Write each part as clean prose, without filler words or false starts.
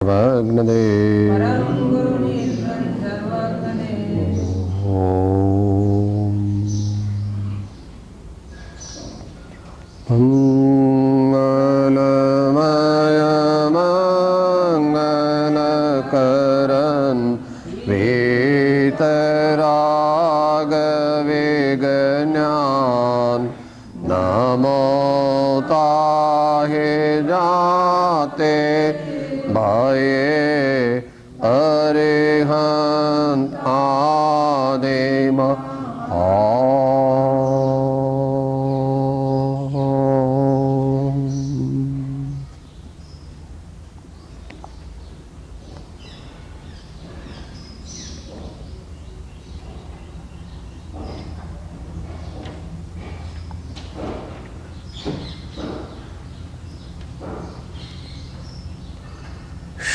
सर्वज्ञदेव मंगलमय मंगलकरन् वीतराग विज्ञान नमो ताहे जाते भये अरिहंत आदिम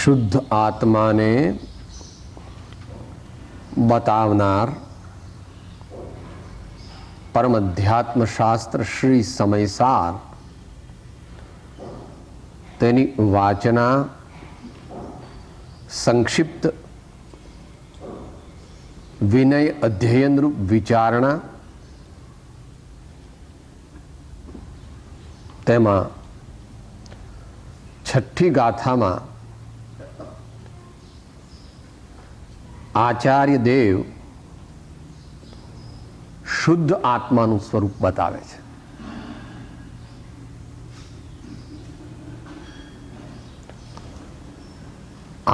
शुद्ध आत्मा ने बतावनार परम अध्यात्म शास्त्र श्री समयसार तेनी वाचना संक्षिप्त विनय अध्ययन रूप विचारणा तेमा छठी गाथा में आचार्य देव शुद्ध आत्माનું સ્વરૂપ બતાવે છે.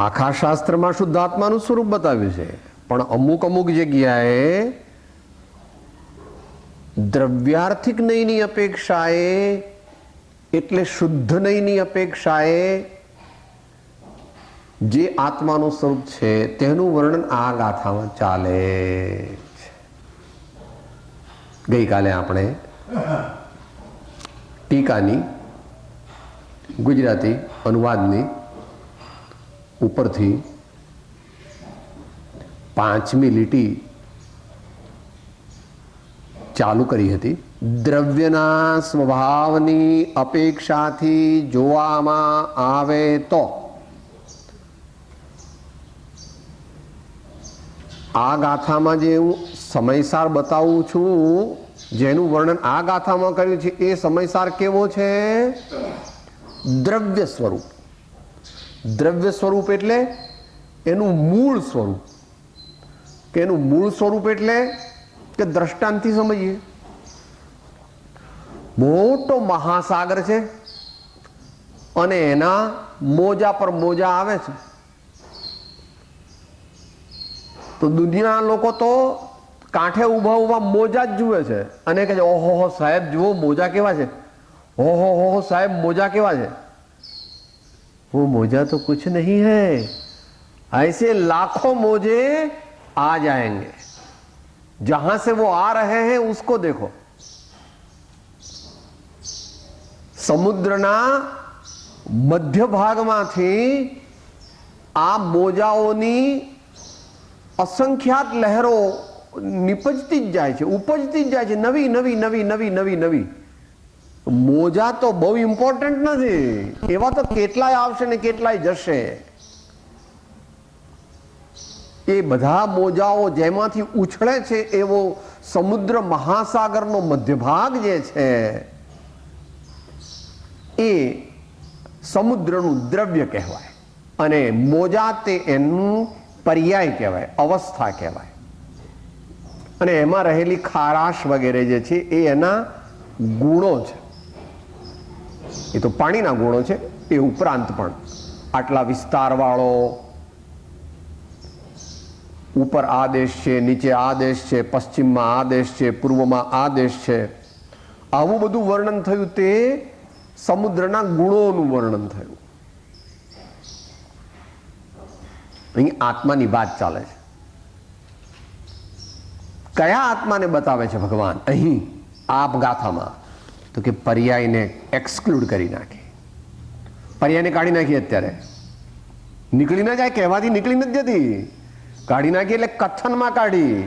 આખા શાસ્ત્રમાં શુદ્ધ આત્માનું સ્વરૂપ બતાવ્યું છે, પણ અમુક અમુક જગ્યાએ દ્રવ્યાર્થિક નયની અપેક્ષાએ એટલે શુદ્ધ નયની અપેક્ષાએ જે આત્માનું સ્વરૂપ છે તેનું વર્ણન આ ગાથામાં ચાલે છે. ગઈકાલે આપણે ટીકાની ગુજરાતી અનુવાદની ઉપરથી 5મી લીટી ચાલુ કરી હતી. દ્રવ્યના સ્વભાવની અપેક્ષાથી જોવામાં આવે તો આ ગાથામાં જે હું સમયસાર બતાવું છું, જેનું વર્ણન આ ગાથામાં કર્યું છે, એ સમયસાર કેવો છે? દ્રવ્ય સ્વરૂપ. દ્રવ્ય સ્વરૂપ એટલે એનું મૂળ સ્વરૂપ. કે એનું મૂળ સ્વરૂપ એટલે કે દ્રષ્ટાંતથી સમજીએ. મોટો મહાસાગર છે અને એના મોજા પર મોજા આવે છે, તો દુનિયાના લોકો તો કાંઠે ઊભા ઊભા મોજા જ જુએ છે અને કહે છે, ઓહો સાહેબ જુઓ મોજા કેવા છે, ઓહો સાહેબ મોજા કેવા છે. वो मोजा तो कुछ नहीं है, ऐसे लाखों मोजे आ जाएंगे. जहां से वो आ रहे हैं उसको देखो. समुद्રના મધ્ય ભાગમાંથી આ મોજાઓની અસંખ્યાત લહેરો નિપજતી જ જાય છે, ઉપજતી જ જાય છે, નવી નવી નવી નવી નવી નવી. મોજા તો બહુ ઇમ્પોર્ટન્ટ નથી, એવા તો કેટલાય આવશે ને કેટલાય જશે. એ બધા મોજાઓ જેમાંથી ઉછળે છે એવો સમુદ્ર મહાસાગરનો મધ્યભાગ જે છે એ સમુદ્રનું દ્રવ્ય કહેવાય અને મોજા તે એનું પર્યાય કહેવાય, અવસ્થા કહેવાય. અને એમાં રહેલી ખારાશ વગેરે જે છે એ એના ગુણો છે. એ તો પાણીના ગુણો છે. એ ઉપરાંત પણ આટલા વિસ્તારવાળો, ઉપર આ દેશ છે, નીચે આ દેશ છે, પશ્ચિમમાં આ દેશ છે, પૂર્વમાં આ દેશ છે, આવું બધું વર્ણન થયું તે સમુદ્રના ગુણોનું વર્ણન થયું. અહીં આત્માની વાત ચાલે છે. કયા આત્માને બતાવે છે ભગવાન અહીં આ ગાથામાં? તો કે પર્યાયને એક્સક્લુડ કરી નાખી. પર્યાયને કાઢી નાખી. અત્યારે નીકળી ના જાય, કહેવાથી નીકળી નથી જતી. કાઢી નાખી એટલે કથનમાં કાઢી.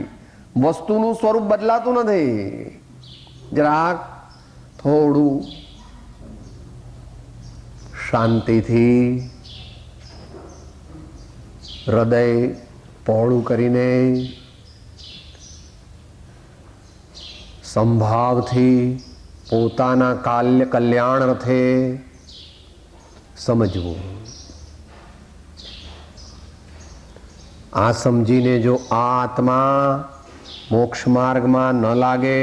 વસ્તુનું સ્વરૂપ બદલાતું નથી. જરાક થોડું શાંતિથી હૃદય પહોળું કરીને સંભાવથી પોતાના કલ્યાણ અર્થે સમજવું. આ સમજીને જો આ આત્મા મોક્ષ માર્ગમાં ન લાગે,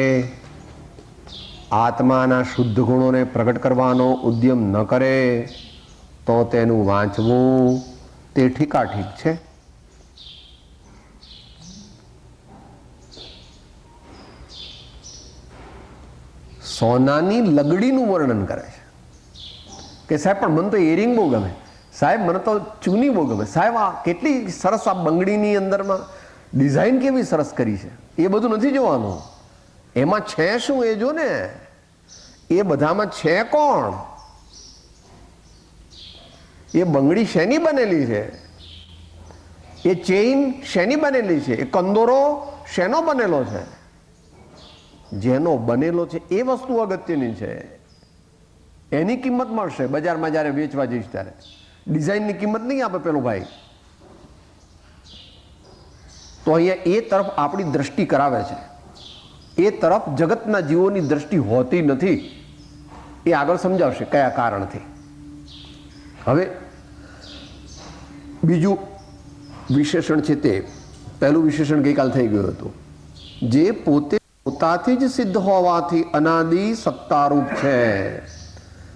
આત્માના શુદ્ધ ગુણોને પ્રગટ કરવાનો ઉદ્યમ ન કરે, તો તેનું વાંચવું તે ઠીકાઠીક છે. સોનાની લગડીનું વર્ણન કરે છે કે સાહેબ પણ મને તો એરિંગ બહુ ગમે, સાહેબ મને તો ચૂની બહુ ગમે, સાહેબ આ કેટલી સરસ આ બંગડીની અંદરમાં ડિઝાઇન કેવી સરસ કરી છે. એ બધું નથી જોવાનું, એમાં છે શું એ જો ને. એ બધામાં છે કોણ? એ બંગડી શેની બનેલી છે? એ ચેઇન શેની બનેલી છે? એ કંદોરો શેનો બનેલો છે? જેનો બનેલો છે એ વસ્તુ અગત્યની છે. એની કિંમત મળશે બજારમાં જ્યારે વેચવા જઈશ ત્યારે. ડિઝાઇનની કિંમત નહીં આપે પેલો ભાઈ. તો અહીંયા એ તરફ આપણી દ્રષ્ટિ કરાવે છે. એ તરફ જગતના જીવોની દ્રષ્ટિ હોતી નથી. એ આગળ સમજાવશે કયા કારણથી. હવે બીજું વિશેષણ છે તે, પહેલું વિશેષણ ગઈકાલ થઈ ગયું હતું. જે પોતે પોતાથી જ સિદ્ધ હોવાથી અનાદિ સત્તારૂપ છે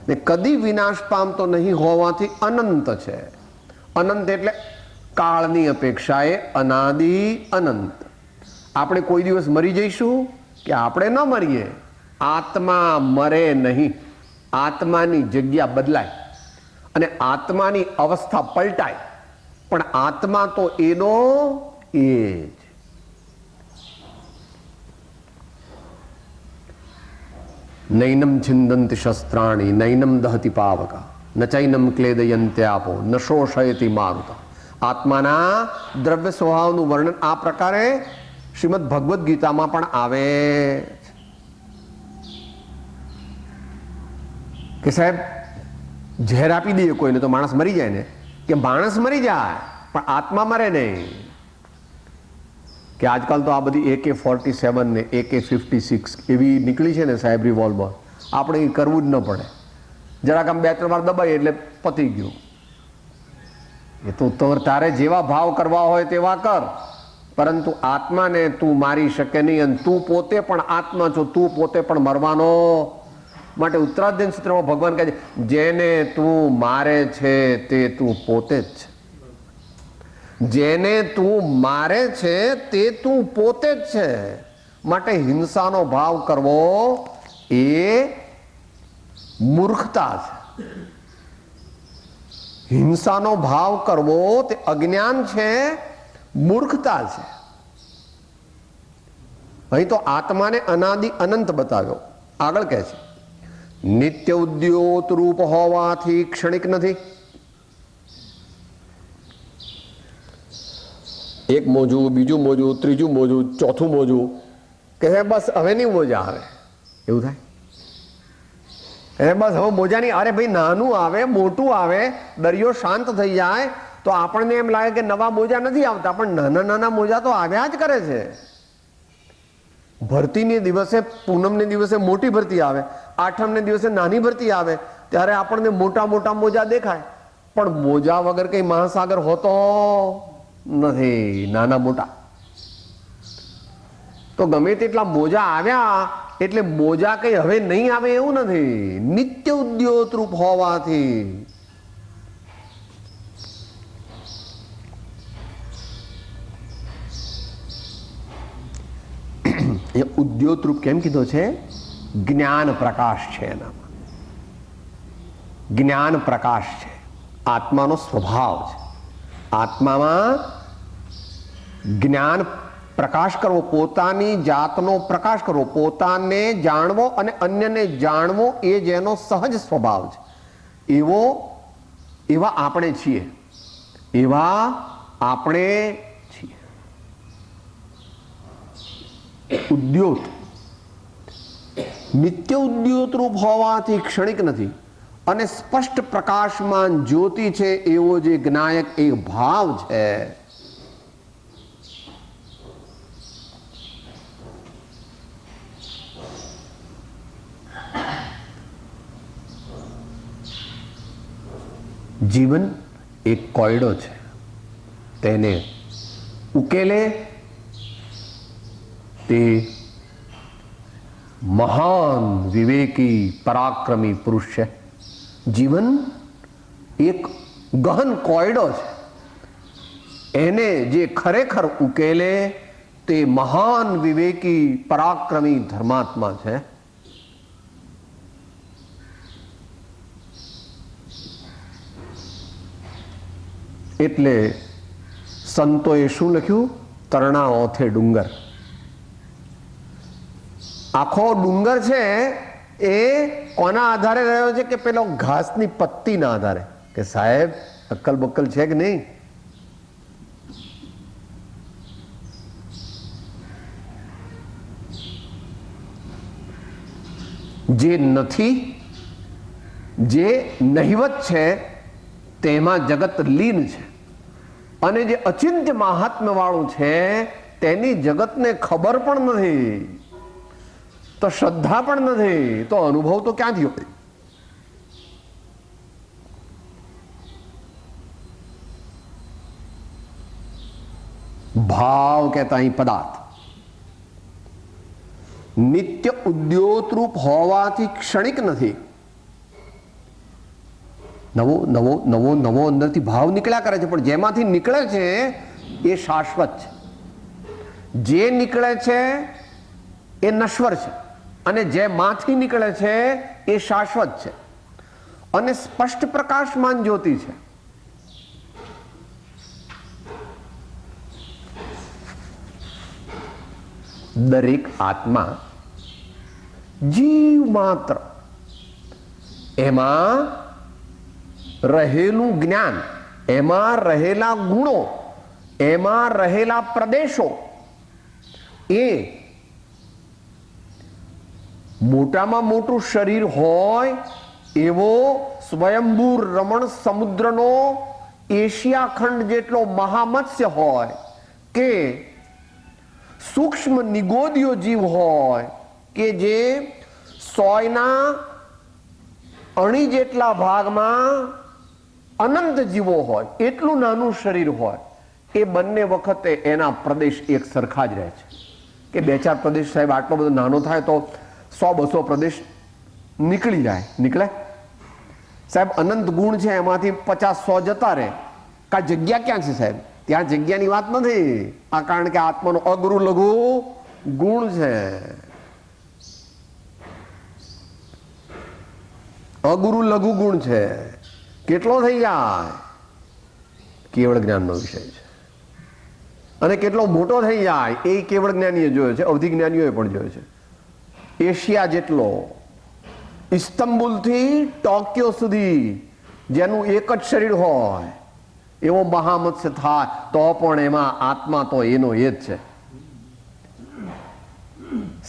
ને કદી વિનાશ પામતો નહીં હોવાથી અનંત છે. અનંત એટલે કાળની અપેક્ષાએ અનાદિ અનંત. આપણે કોઈ દિવસ મરી જઈશું કે આપણે ન મરીએ, આત્મા મરે નહીં. આત્માની જગ્યા બદલાય અને આત્માની અવસ્થા પલટાય, પણ આત્મા તો એનો એ જ. નૈનમ છિંદંતિ શસ્ત્રાણી નૈનમ દહતિ પાવક ન ચૈનમ ક્લેદયંત્યાપો ન શોષયતિ મારુત. આત્માના દ્રવ્ય સ્વભાવનું વર્ણન આ પ્રકારે શ્રીમદ ભગવદ્ ગીતામાં પણ આવે કે સાહેબ ઝેર આપી દઈએ કોઈને તો માણસ મરી જાય ને, કે માણસ મરી જાય પણ આત્મા મરે નહીં. કે આજકાલ તો આ બધી AK-47 ને AK-56 એવી નીકળી છે ને સાહેબ રિવોલ્વર, આપણે એ કરવું જ ન પડે. જરાક આમ 2-3 વાર દબાઈએ એટલે પતી ગયું. એ તો તારે જેવા ભાવ કરવા હોય તેવા કર, પરંતુ આત્માને તું મારી શકે નહીં. અને તું પોતે પણ આત્મા છો, તું પોતે પણ મરવાનો. માટે ઉત્તરાધ્યન સૂત્રમાં ભગવાન કહે છે જેને તું મારે છે તે તું પોતે જ છે. જેને તું મારે છે તે તું પોતે જ છે. માટે હિંસાનો ભાવ કરવો એ મૂર્ખતા છે. હિંસાનો ભાવ કરવો તે અજ્ઞાન છે, મૂર્ખતા છે. અહીં તો આત્માને અનાદિ અનંત બતાવ્યો. આગળ કહે છે નિત્ય ઉદ્યોત રૂપ હોવાથી ક્ષણિક નથી. એક મોજું, બીજું મોજું, ત્રીજું મોજું, ચોથું મોજું, કે બસ હવે નહીં મોજા આવે. એવું થાય બસ હવે મોજા નહીં. અરે ભાઈ નાનું આવે મોટું આવે, દરિયો શાંત થઈ જાય તો આપણને એમ લાગે કે નવા મોજા નથી આવતા, પણ નાના નાના મોજા તો આવ્યા જ કરે છે. ભરતીને દિવસે, પૂનમને દિવસે મોટી ભરતી આવે, આઠમને દિવસે નાની ભરતી આવે, ત્યારે આપણને મોટા મોટા મોજા દેખાય, પણ મોજા વગર કઈ મહાસાગર હોતો નથી. નાના મોટા તો ગમે તેટલા મોજા આવ્યા એટલે મોજા કઈ હવે નહીં આવે એવું નથી. નિત્ય ઉદ્યોત રૂપ હોવાથી એ ઉદ્યોત રૂપ કેમ કીધો છે? જ્ઞાન પ્રકાશ છે. એનામાં જ્ઞાન પ્રકાશ છે, આત્માનો સ્વભાવ છે. આત્મામાં જ્ઞાન પ્રકાશ કરવો, પોતાની જાતનો પ્રકાશ કરવો, પોતાને જાણવો અને અન્યને જાણવો એ જેનો સહજ સ્વભાવ છે, એવા આપણે છીએ. એવા આપણે છીએ. ઉદ્યોત નિત્ય ઉદ્યોત રૂપ હોવાથી ક્ષણિક નથી. અને સ્પષ્ટ પ્રકાશમાન જ્યોતિ છે એવો જે જ્ઞાયક એ ભાવ છે, જીવન એક કોયડો છે, તેને ઉકેલે તે મહાન વિવેકી પરાક્રમી પુરુષ છે. જીવન એક ગહન કોયડો છે, એને જે ખરેખર ઉકેલે તે મહાન વિવેકી પરાક્રમી ધર્માત્મા છે. એટલે સંતોએ શું લખ્યું? તરણા ઓથે ડુંગર. આખો ડુંગર છે એ કોના આધારે રહ્યો છે? કે પેલો ઘાસની પત્તીના આધારે, કે સાહેબ અક્કલ બક્કલ છે કે નહીં? જે નથી, જે નહિવત છે તેમાં જગત લીન છે, અને જે અચિંત્ય મહાત્મ્ય વાળું છે તેની જગતને ખબર પણ નથી, તો શ્રદ્ધા પણ નથી, તો અનુભવ તો ક્યાંથી હોય? ભાવ કહેતા અહીં પદાર્થ નિત્ય ઉદ્યોતરૂપ હોવાથી ક્ષણિક નથી. નવો નવો નવો નવો અંદરથી ભાવ નીકળ્યા કરે છે, પણ જેમાંથી નીકળે છે એ શાશ્વત છે. જે નીકળે છે એ નશ્વર છે, અને જેમાંથી નીકળે છે એ શાશ્વત છે, અને સ્પષ્ટ પ્રકાશમાન જ્યોતિ છે. દરેક આત્મા જીવ માત્ર, એમાં રહેલું જ્ઞાન, એમાં રહેલા ગુણો, એમાં રહેલા પ્રદેશો એ મોટામાં મોટું શરીર હોય એવો સ્વયંભૂ રમણ સમુદ્રનો એશિયા ખંડ જેટલો મહામત્સ્ય હોય, કે સૂક્ષ્મ નિગોદિયો જીવ હોય, કે જે સોયના અણી જેટલા ભાગમાં અનંત જીવો હોય, એટલું નાનું શરીર હોય, એ બંને વખતે એના પ્રદેશ એક સરખા જ રહે છે. કે બે ચાર પ્રદેશ સાહેબ આટલો બધો નાનો થાય તો 100-200 પ્રદેશ નીકળી જાય, નીકળે સાહેબ? અનંત ગુણ છે, એમાંથી 50-100 જતા રહે. કા જગ્યા ક્યાં છે સાહેબ? ત્યાં જગ્યાની વાત નથી. આ કારણ કે આત્માનો અગુરુ લઘુ ગુણ છે. અગુરુ લઘુ ગુણ છે. કેટલો થઈ જાય? કેવળ જ્ઞાનનો વિષય છે. અને કેટલો મોટો થઈ જાય એ કેવળ જ્ઞાનીએ જોયો છે, અવધિ જ્ઞાનીઓએ પણ જોયો છે. એશિયા જેટલો, ઇસ્તંબુલથી ટોક્યો સુધી જેનું એક જ શરીર હોય એવો મહામત્સ્ય થાય તો પણ એમાં આત્મા તો એનો એ જ છે.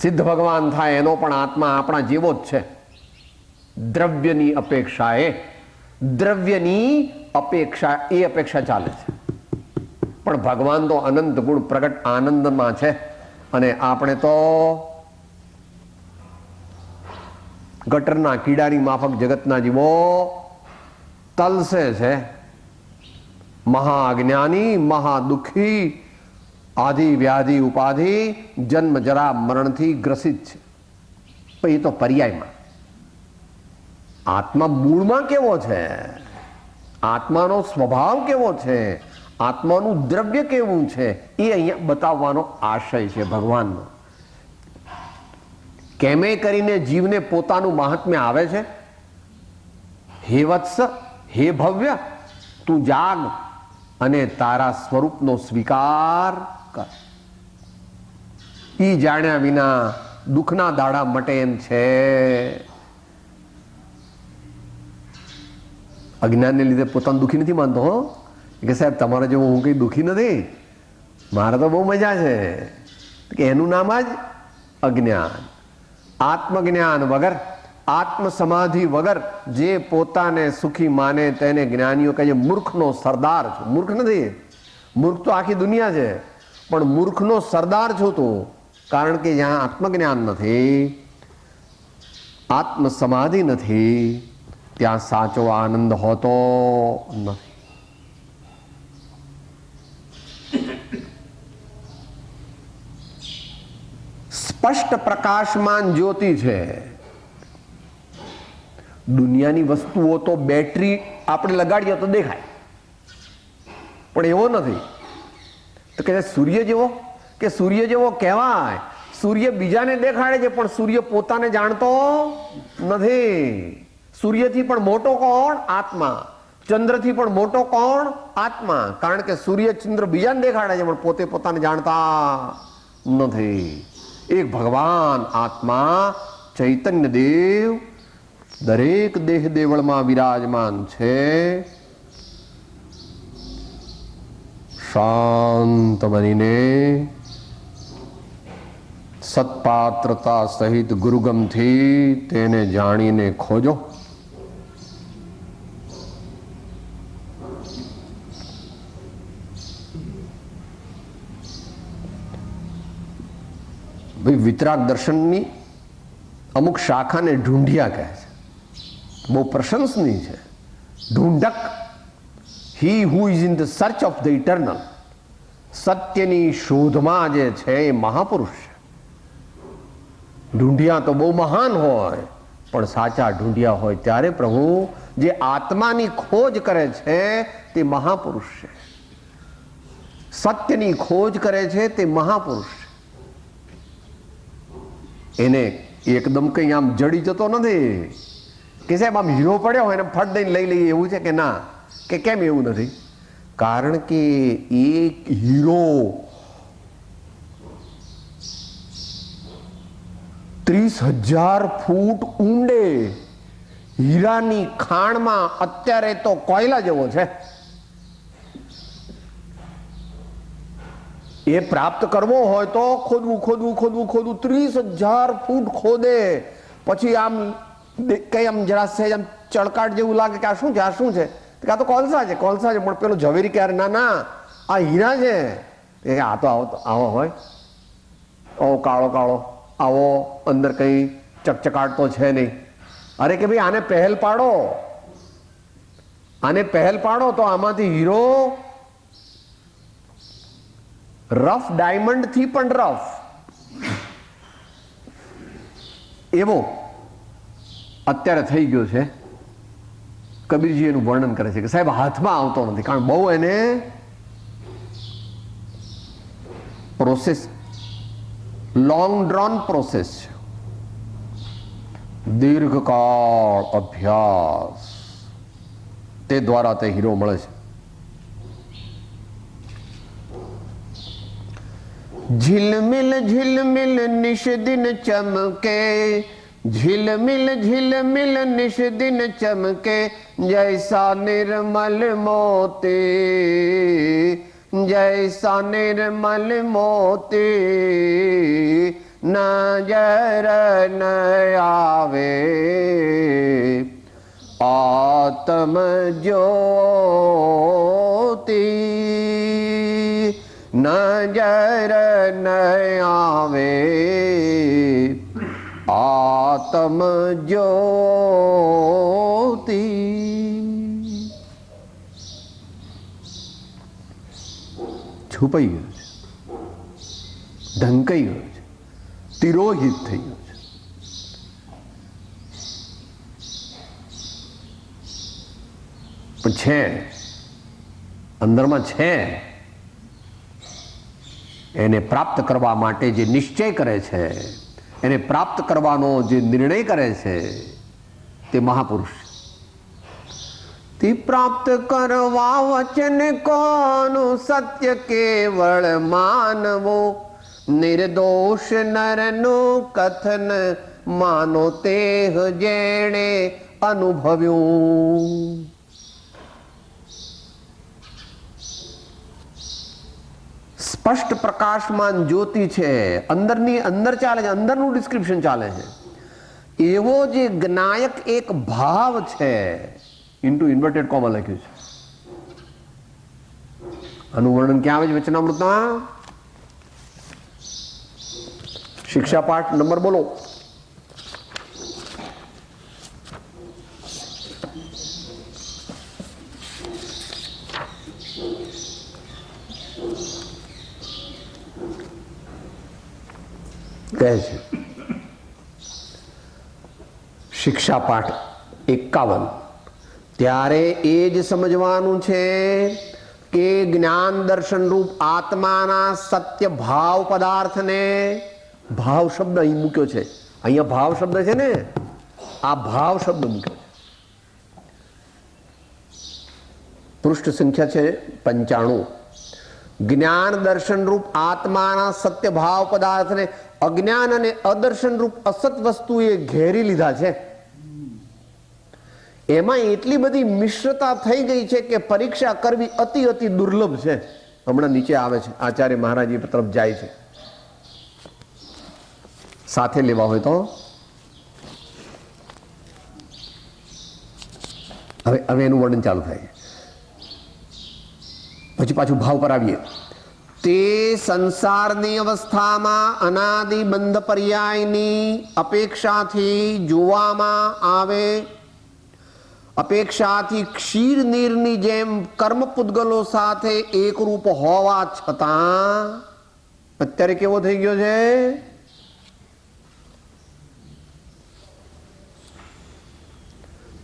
સિદ્ધ ભગવાન થાય એનો પણ આત્મા આપણા જેવો જ છે. દ્રવ્યની અપેક્ષાએ, દ્રવ્યની અપેક્ષા એ અપેક્ષા ચાલે છે, પણ ભગવાન તો અનંત ગુણ પ્રગટ આનંદમાં છે. અને આપણે તો ગટરના કીડાની માફક જગતના જીવો તલસે છે. મહાજ્ઞાની, મહાદુખી, આધિ વ્યાધિ ઉપાધિ, જન્મ જરા મરણથી ગ્રસિત છે. પણ એ તો પર્યાયમાં. આત્મા મૂળમાં કેવો છે? આત્માનો સ્વભાવ કેવો છે? આત્માનું દ્રવ્ય કેવું છે? એ અહીંયા બતાવવાનો આશય છે ભગવાનનો. કેમે કરીને જીવને પોતાનું મહાત્મ્ય આવે છે. હે વત્સ, હે ભવ્ય, તું જાગ અને તારા સ્વરૂપનો સ્વીકાર કર. ઈ જાણ્યા વિના દુઃખના દાડા મટે એમ છે. અજ્ઞાનને લીધે પોતાનું દુઃખી નથી માનતો. હો કે સાહેબ તમારા જેવો હું કઈ દુઃખી નથી, મારે તો બહુ મજા છે. કે એનું નામ જ અજ્ઞાન. આત્મજ્ઞાન વગર આત્મ સમાધિ વગર જે પોતાને સુખી માને તેને જ્ઞાનીઓ કહે છે મૂર્ખનો સરદાર છું. મૂર્ખ નથી, મૂર્ખ તો આખી દુનિયા છે, પણ મૂર્ખનો સરદાર છું તું. કારણ કે જ્યાં આત્મજ્ઞાન નથી, આત્મ સમાધિ નથી, ત્યાં સાચો આનંદ હોતો નથી. સ્પષ્ટ પ્રકાશમાન જ્યોતિ છે. દુનિયાની વસ્તુઓ તો બેટરી આપણે લગાડીએ તો દેખાય, પણ એવો નથી. તો કે સૂર્ય જેવો, કે સૂર્ય જેવો કહેવાય. સૂર્ય બીજાને દેખાડે છે પણ સૂર્ય પોતાને જાણતો નથી. સૂર્યથી પણ મોટો કોણ? આત્મા. ચંદ્રથી પણ મોટો કોણ? આત્મા. કારણ કે સૂર્ય ચંદ્ર બીજાને દેખાડે છે પણ પોતે પોતાને જાણતા નથી. એક ભગવાન આત્મા ચૈતન્ય દેવ દરેક દેહ દેવળમાં વિરાજમાન છે. શાંત બનીને સત્પાત્રતા સહિત ગુરુગમથી તેને જાણીને ખોજો. ભાઈ વિતરાગ દર્શનની અમુક શાખાને ઢૂંઢિયા કહે છે. બહુ પ્રશંસનીય છે. ઢૂંઢક, he who is in the search of the eternal. સત્યની શોધમાં જે છે એ મહાપુરુષ છે. ઢૂંઢિયા તો બહુ મહાન હોય, પણ સાચા ઢૂંઢિયા હોય ત્યારે પ્રભુ જે આત્માની ખોજ કરે છે તે મહાપુરુષ છે. સત્યની ખોજ કરે છે તે મહાપુરુષ છે. એને એકદમ કઈ આમ જડી જતો નથી કે સાહેબ આમ હીરો પડ્યો હોય ને ફટ દઈને લઈ લઈએ એવું છે કે ના. કે કેમ એવું નથી? કારણ કે એક હીરો 30,000 ફૂટ ઊંડે હીરાની ખાણમાં અત્યારે તો કોયલા જેવો છે. એ પ્રાપ્ત કરવો હોય તો ખોદવું ખોદવું ખોદવું ખોદવું 30,000 ફૂટ ખોદે. પછી આમ કઈ આમ જરા સહેજ આમ ચળકાટ જેવું લાગે કે આ શું છે, આ શું છે? આ તો કોલસા છે, કોલસા છે. પણ પેલો ઝવેરી ક્યારે, ના ના આ હીરા છે. આ તો આવો હોય, આવો કાળો કાળો, આવો અંદર કઈ ચકચકાટ તો છે નહીં. અરે કે ભાઈ આને પહેલ પાડો, આને પહેલ પાડો તો આમાંથી હીરો રફ ડાયમંડ થી પણ રફ એવો અત્યારે થઈ ગયો છે. કબીરજી એનું વર્ણન કરે છે કે સાહેબ હાથમાં આવતો નથી, કારણ બહુ એને પ્રોસેસ, લોંગ ડ્રોન પ્રોસેસ છે. દીર્ઘકાળ અભ્યાસ તે દ્વારા તે હીરો મળે છે. ઝિલમિલ ઝિલમિલ નિશ દિન ચમકે, ઝિલમિલ ઝિલમિલ નિશ દિન ચમકે, જૈસા નિર્મલ મોતી, જૈસા નિર્મલ મોતી, નજર ન આવે આત્મ જ્યોતિ, નજર ન આવે આત્મ જ્યોતિ. છુપાઈ ગયું છે, ઢંકાઈ ગયું છે, તિરોહિત થઈ ગયું છે. પણ છે, અંદરમાં છે. એને પ્રાપ્ત કરવા માટે જે નિશ્ચય કરે છે, એને પ્રાપ્ત કરવાનો જે નિર્ણય કરે છે તે મહાપુરુષ. તે પ્રાપ્ત કરવા વચન કોનું, સત્ય કેવળ માનવો, નિર્દોષ નરનું કથન માનો તેહ જેણે અનુભવ્યું. સ્પષ્ટ પ્રકાશમાન જ્યોતિ છે, અંદરની અંદર ચાલે છે, અંદરનું ડિસ્ક્રિપ્શન ચાલે છે. એવો જે જ્ઞાયક એક ભાવ છે, ઇન્ટુ ઇન્વર્ટેડ કોમા લખ્યું છે. આનું વર્ણન ક્યાં આવે છે વચનામૃતમાં? શિક્ષા પાઠ નંબર બોલો. કહે છે શિક્ષા પાઠ 51. ત્યારે એ જ સમજવાનું છે કે જ્ઞાન દર્શન રૂપ આત્માના સત્ય ભાવ પદાર્થને, ભાવ શબ્દ અહીં મૂક્યો છે, અહીંયા ભાવ શબ્દ છે ને, આ ભાવ શબ્દ મૂક્યો છે. પૃષ્ઠ સંખ્યા છે 95. જ્ઞાન દર્શન રૂપ આત્માના સત્ય ભાવ પદાર્થને અજ્ઞાન અને અદર્શન રૂપ અસત વસ્તુએ ઘેરી લીધા છે. એમાં એટલી બધી મિશ્રતા થઈ ગઈ છે કે પરીક્ષા કરવી અતિ અતિ દુર્લભ છે. હમણાં નીચે આવે છે, આચાર્ય મહારાજ એ તરફ જાય છે. સાથે લેવા હોય તો હવે એનું વર્ણન ચાલુ થાય. પછી પાછું ભાવ પર આવીએ. તે સંસારની અવસ્થામાં અનાદિ બંધ પર્યાયની અપેક્ષાથી જોવામાં આવે, અપેક્ષાથી ક્ષીર નીરની જેમ કર્મ પૂતગલો સાથે એકરૂપ હોવા છતાં અત્યારે કેવો થઈ ગયો છે?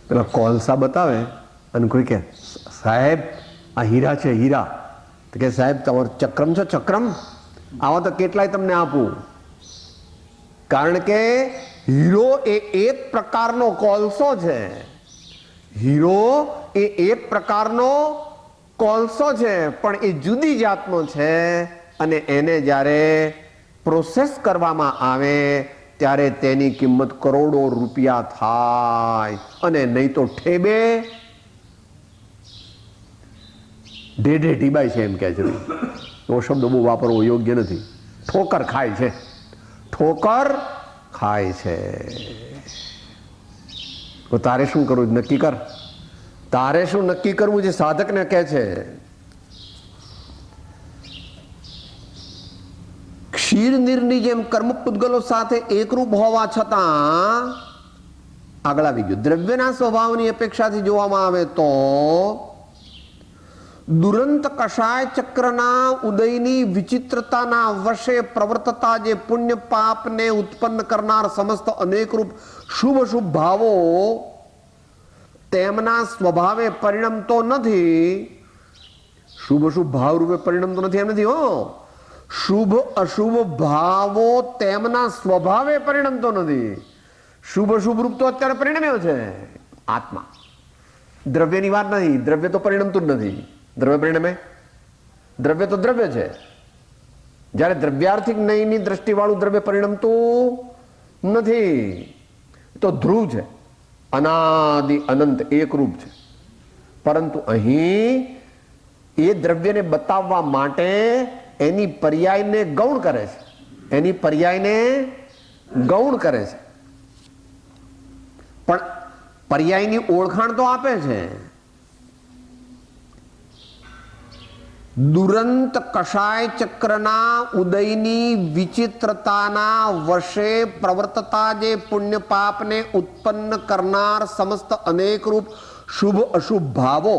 પેલા કોલસા બતાવે અને કોઈ કે સાહેબ આ હીરા છે, હીરા. તો કે સાહેબ તમારું ચક્રમ છે, ચક્રમ આવા તો કેટલાય તમને આપું. કારણ કે હીરો એ એક પ્રકારનો કોલસો છે. હીરો એ એક પ્રકારનો કોલસો છે, પણ એ જુદી જાતનો છે. અને એને જ્યારે પ્રોસેસ કરવામાં આવે ત્યારે તેની કિંમત કરોડો રૂપિયા થાય. અને નહીં તો ઠેબે ઢેઢે ઢીબાય છે એમ કે છે. એવો શબ્દ બહુ વાપરવો યોગ્ય નથી. ઠોકર ખાય છે, ઠોકર ખાય છે. તો તારે શું કરવું નક્કી કર. તારે શું નક્કી કરવું છે? સાધકને કહે છે ક્ષીર નીરની જેમ કર્મ પૂતગલો સાથે એકરૂપ હોવા છતાં, આગળ આવી ગયું, દ્રવ્યના સ્વભાવની અપેક્ષાથી જોવામાં આવે તો દુરંત કષાય ચક્રના ઉદયની વિચિત્રતાના વશે પ્રવર્તતા જે પુણ્ય પાપને ઉત્પન્ન કરનાર સમસ્ત અનેકરૂપ શુભ શુભ ભાવો તેમના સ્વભાવે પરિણમતો નથી. શુભ શુભ ભાવ રૂપે પરિણમતો નથી એમ નથી. શુભ અશુભ ભાવો તેમના સ્વભાવે પરિણમતો નથી. શુભ શુભ રૂપ તો અત્યારે પરિણમ્યો છે આત્મા. દ્રવ્યની વાત નથી. દ્રવ્ય તો પરિણમતું જ નથી. દ્રવ્ય પરિણમે? દ્રવ્ય તો દ્રવ્ય છે. જ્યારે દ્રવ્યાર્થિક નહીંની દ્રષ્ટિવાળું દ્રવ્ય પરિણમતું નથી. તો ધ્રુવ છે, અનાદિ અનંત એકરૂપ છે. પરંતુ અહીં એ દ્રવ્યને બતાવવા માટે એની પર્યાયને ગૌણ કરે છે. એની પર્યાયને ગૌણ કરે છે. પણ પર્યાયની ઓળખાણ તો આપે છે. દુરંત કષાય ચક્રના ઉદયની વિચિત્રતાના વશે પ્રવર્તતા જે પુણ્ય પાપને ઉત્પન્ન કરનાર સમસ્ત અનેક રૂપ શુભ અશુભ ભાવો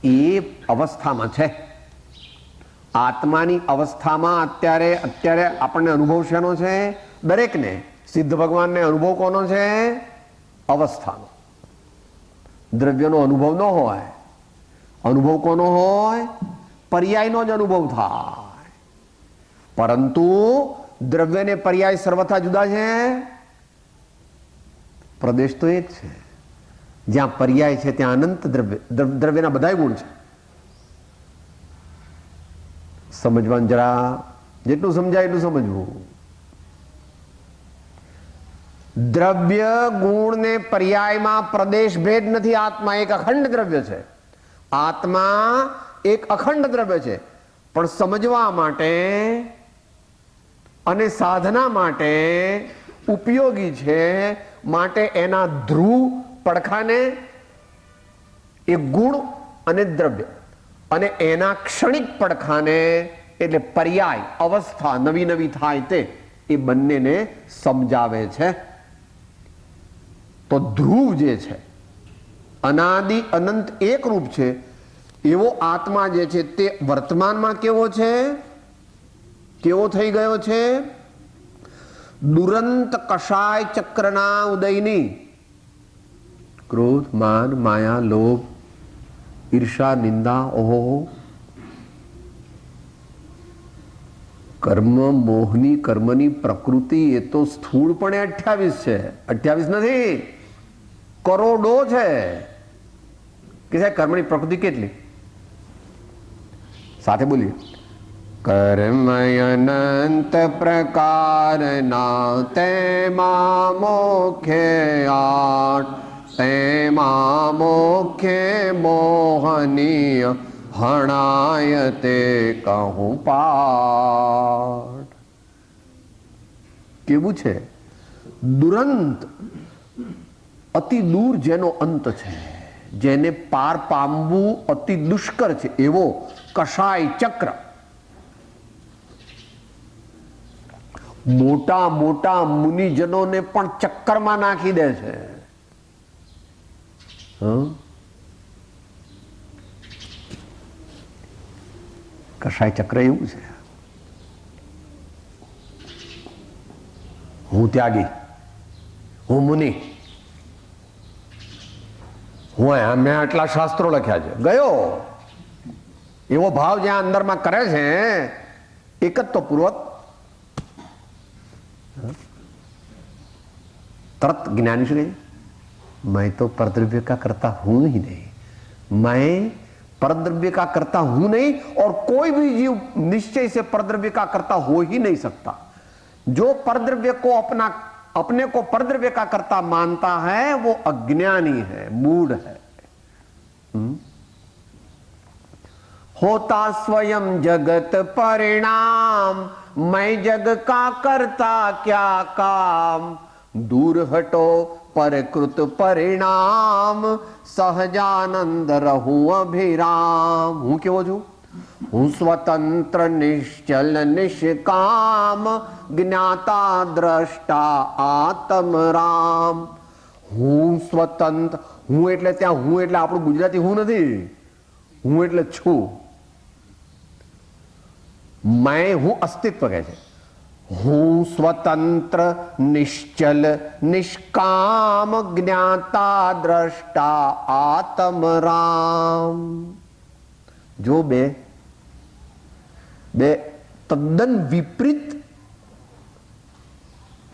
એ અવસ્થામાં છે. આત્માની અવસ્થામાં અત્યારે આપણને અનુભવ શેનો છે? દરેકને. સિદ્ધ ભગવાનને અનુભવ કોનો છે? અવસ્થાનો. દ્રવ્યનો અનુભવ ન હોય. અનુભવ કોનો હોય? પર્યાયનો જ અનુભવ થાય. પરંતુ દ્રવ્ય ને પર્યાય સર્વથા જુદા છે. પ્રદેશ તો એક છે. જ્યાં પર્યાય છે ત્યાં અનંત દ્રવ્યના બધા ગુણ છે. સમજવાનું જરા, જેટલું સમજાય એટલું સમજવું. દ્રવ્ય ગુણ ને પર્યાયમાં પ્રદેશ ભેદ નથી. આત્મા એક અખંડ દ્રવ્ય છે. આત્મા એક અખંડ દ્રવ્ય છે. પણ સમજવા માટે અને સાધના માટે ઉપયોગી છે, માટે એના ધ્રુવ પડખાને એ ગુણ અને દ્રવ્ય, અને એના ક્ષણિક પડખાને એટલે પર્યાય અવસ્થા નવી નવી થાય તે એ બંનેને સમજાવે છે. તો ધ્રુવ જે છે અનાદિ અનંત એક રૂપ છે એવો આત્મા જે છે તે વર્તમાનમાં કેવો છે, કેવો થઈ ગયો છે? દુરંત કષાય ચક્રના ઉદયની ક્રોધ, માન, માયા, લોભ, ઈર્ષા, નિંદા, ઓહો, કર્મ મોહની કર્મની પ્રકૃતિ એ તો સ્થૂળપણે 28 છે, 28 નથી, કરોડો છે. કે સાહેબ કર્મની પ્રકૃતિ કેટલી? સાથે બોલીએ. કર્મય અનંત પ્રકારના તેમાં મુખ્ય 8, તેમાં મુખ્ય મોહનીય હણાય તે કહું પાઠ. કેવું છે? દુરંત, અતિ દૂર જેનો અંત છે, જેને પાર પામવું અતિ દુષ્કર છે એવો કષાય ચક્ર. મોટા મોટા મુનિજનોને પણ ચક્કરમાં નાખી દે છે. કષાય ચક્ર એવું છે. હું ત્યાગી, હું મુનિ, મેં આટલા શાસ્ત્રો લખ્યા છે, ગયો એવો ભાવ જ્યાં અંદરમાં કરે છે એક જ તો પૂર્વક તરત જ્ઞાની શું કહે? मैं तो परद्रव्य का करता हूं ही नहीं, मैं परद्रव्य का करता हूं नहीं, और कोई भी जीव निश्चय से परद्रव्य का करता हो ही नहीं सकता. जो परद्रव्य को अपने को परद्रव्य का करता मानता है वो अज्ञानी है, मूढ़ है. होता स्वयं जगत परिणाम, मैं जग का करता क्या काम, दूर हटो परकृत परिणाम, સહજાનંદ રહું અભિરામ. હું કેવો છું? હું સ્વતંત્ર નિશ્ચલ નિષ્કામ, જ્ઞાતા દ્રષ્ટા આત્મરામ. હું સ્વતંત્ર, હું એટલે ત્યાં હું એટલે આપણું ગુજરાતી હું નથી, હું એટલે છું. मैं હું અસ્તિત્વ કહે છે. હું સ્વતંત્ર નિશ્ચલ નિષ્કામ, જ્ઞાતા દ્રષ્ટા આત્મરામ. જો બે તદ્દન વિપરીત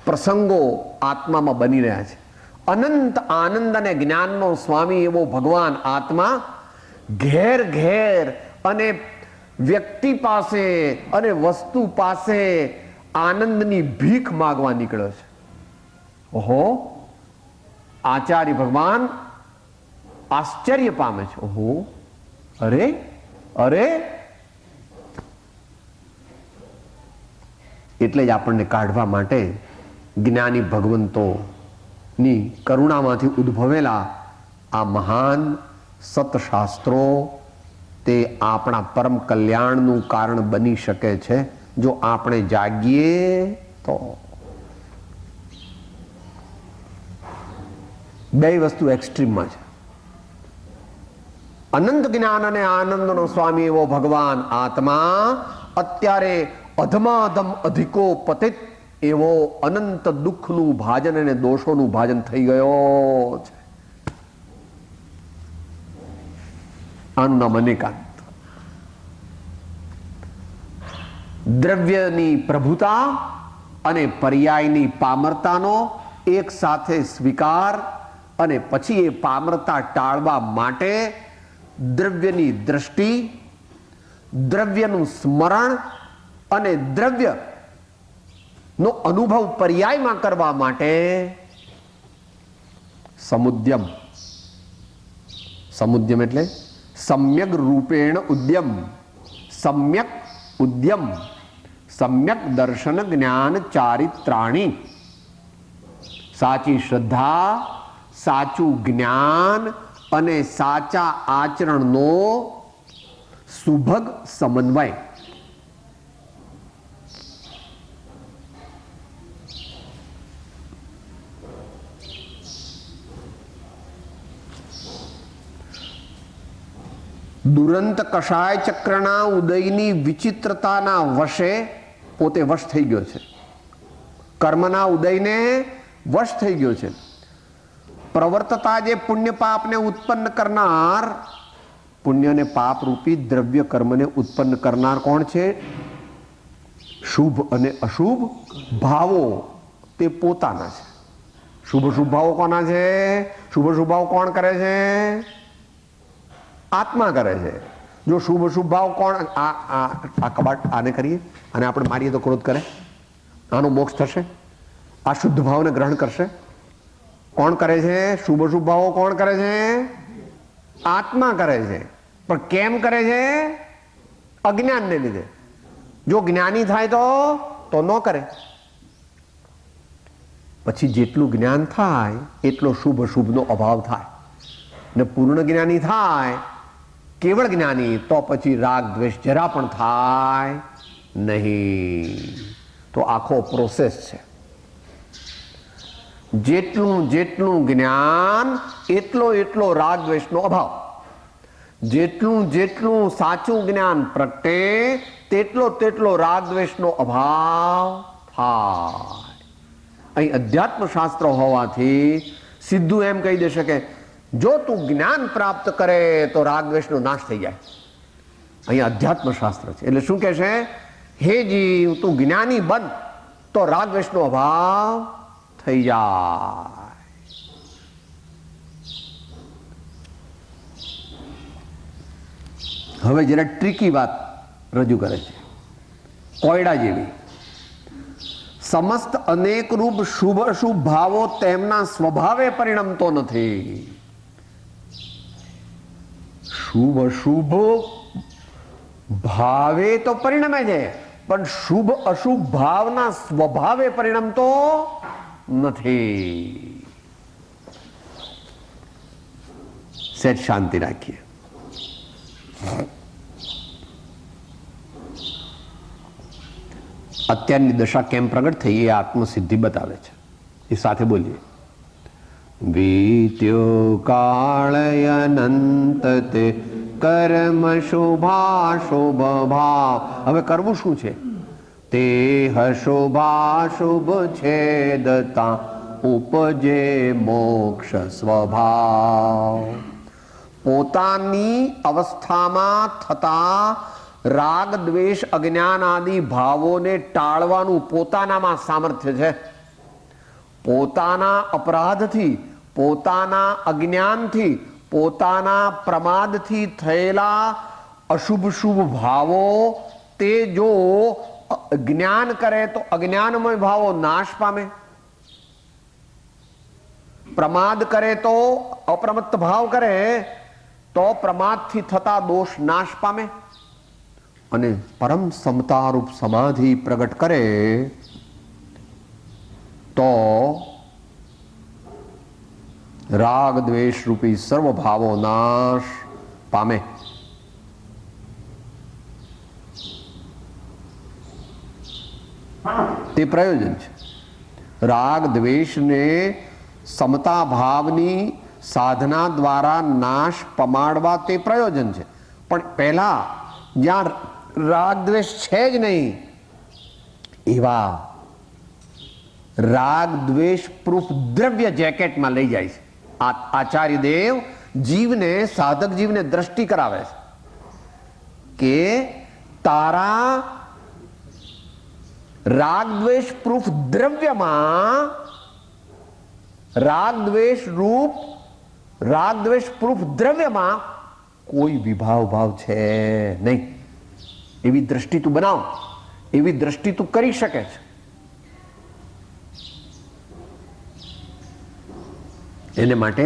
પ્રસંગો આત્મામાં બની રહ્યા છે. અનંત આનંદ અને જ્ઞાનનો સ્વામી એવો ભગવાન આત્મા ઘેર ઘેર અને વ્યક્તિ પાસે અને વસ્તુ પાસે આનંદની ભીખ માગવા નીકળ્યો છે. ઓહો, આચાર્ય ભગવાન આશ્ચર્ય પામે છે. ઓહો, અરે અરે, એટલે જ આપણને કાઢવા માટે જ્ઞાની ભગવંતોની કરુણામાંથી ઉદ્ભવેલા આ મહાન સતશાસ્ત્રો તે આપણા પરમ કલ્યાણનું કારણ બની શકે છે જો આપણે જાગીએ તો. બે વસ્તુ એક્સ્ટ્રીમમાં છે. અનંત જ્ઞાન અને આનંદનો સ્વામી એવો ભગવાન આત્મા અત્યારે અધમાધમ અધિકો પતિત એવો અનંત દુઃખનું ભાજન અને દોષોનું ભાજન થઈ ગયો છે. આનું નામ અનેકાંત. દ્રવ્યની પ્રભુતા અને પર્યાયની પામરતાનો એક સાથે સ્વીકાર અને પછી એ પામરતા ટાળવા માટે દ્રવ્યની દ્રષ્ટિ, દ્રવ્યનું સ્મરણ અને દ્રવ્ય નો અનુભવ પર્યાયમાં કરવા માટે સમુદ્યમ. સમુદ્યમ એટલે સમ્યક રૂપેણ ઉદ્યમ, સમ્યક ઉદ્યમ, સમ્યક દર્શન જ્ઞાન ચારિત્રાણી. સાચી શ્રદ્ધા, સાચું જ્ઞાન અને સાચા આચરણનો સુભગ સમન્વય. દુરંત કષાય ચક્રના ઉદયની વિચિત્રતાના વશે પોતે વશ થઈ ગયો છે. કર્મના ઉદયને વશ થઈ ગયો છે. પ્રવર્તતા જે પુણ્ય પાપને ઉત્પન્ન કરનાર, પુણ્ય અને પાપ રૂપી દ્રવ્ય કર્મને ઉત્પન્ન કરનાર કોણ છે? શુભ અને અશુભ ભાવો તે પોતાના છે. શુભ અશુભ ભાવો કોના છે? શુભ અશુભ ભાવ કોણ કરે છે? આત્મા કરે છે. જો શુભ અશુભ ભાવ કોણ, આ કબાટ આને કરીએ અને આપણે મારીએ તો ક્રોધ કરે, આનો મોક્ષ થશે? આ શુદ્ધ ભાવને ગ્રહણ કરશે? કોણ કરે છે? શુભ અશુભ ભાવો કોણ કરે છે? આત્મા કરે છે. પણ કેમ કરે છે? અજ્ઞાનને લીધે. જો જ્ઞાની થાય તો ન કરે. પછી જેટલું જ્ઞાન થાય એટલો શુભ અશુભનો અભાવ થાય. ને પૂર્ણ જ્ઞાની થાય, કેવળ જ્ઞાની, તો પછી રાગ દ્વેષ જરા પણ થાય નહીં. તો આખો પ્રોસેસ છે. જેટલું જેટલું જ્ઞાન એટલો એટલો રાગ દ્વેષનો અભાવ. જેટલું જેટલું સાચું જ્ઞાન પ્રગટે તેટલો તેટલો રાગ દ્વેષનો અભાવ થાય. અહીં અધ્યાત્મ શાસ્ત્ર હોવાથી સીધું એમ કહી દેશે કે જો તું જ્ઞાન પ્રાપ્ત કરે તો રાગ દ્વેષનો નાશ થઈ જાય. અહીંયા અધ્યાત્મ શાસ્ત્ર છે. એટલે શું કહે છે? હે જીવ, તું જ્ઞાની બન તો રાગ દ્વેષનો અભાવ થઈ જાય. હવે જરા ટ્રીકી વાત રજૂ કરે છે, કોયડા જેવી. સમસ્ત અનેક રૂપ શુભ અશુભ ભાવો તેમના સ્વભાવે પરિણમતો નથી. શુભ અશુભ ભાવે તો પરિણમે છે, પણ શુભ અશુભ ભાવના સ્વભાવે પરિણમતો નથી. સહેજ શાંતિ રાખીએ. અત્યારની દશા કેમ પ્રગટ થઈ એ આત્મસિદ્ધિ બતાવે છે. એ સાથે બોલીએ. વીત્યો કાળયનંત તે કર્મ શુભાશુભ ભાવ. હવે કરવું શું છે? તે શુભાશુભ છેદતા ઉપજે મોક્ષ સ્વભાવ. પોતાની અવસ્થામાં થતા રાગ દ્વેષ અજ્ઞાન આદિ ભાવોને ટાળવાનું પોતાનામાં સામર્થ્ય છે. પોતાના અપરાધથી, પોતાના અજ્ઞાનથી, પોતાના પ્રમાદથી થયેલા અશુભ શુભ ભાવો તે જો જ્ઞાન કરે તો અજ્ઞાનમય ભાવો નાશ પામે, પ્રમાદ કરે તો અપ્રમત્ત ભાવ કરે તો પ્રમાદથી થતા દોષ નાશ પામે, અને પરમ સમતારૂપ સમાધિ પ્રગટ કરે તો રાગ દ્વેષ રૂપી સર્વ ભાવો નાશ પામે. તે પ્રયોજન છે. રાગ દ્વેષને સમતા ભાવની સાધના દ્વારા નાશ પમાડવા તે પ્રયોજન છે. પણ પહેલા જ્યાં રાગ દ્વેષ છે જ નહીં એવા રાગ દ્વેષ પ્રૂફ દ્રવ્ય જેકેટમાં લઈ જાય છે. આચાર્ય દેવ જીવને, સાધક જીવને દ્રષ્ટિ કરાવે છે કે તારા રાગ દ્વેષ પ્રૂફ દ્રવ્યમાં રાગ દ્વેષ રૂપ રાગ દ્વેષ પ્રૂફ દ્રવ્યમાં કોઈ વિભાવ ભાવ છે નહીં. એવી દ્રષ્ટિ તું બનાવ, એવી દ્રષ્ટિ તું કરી શકે છે. એને માટે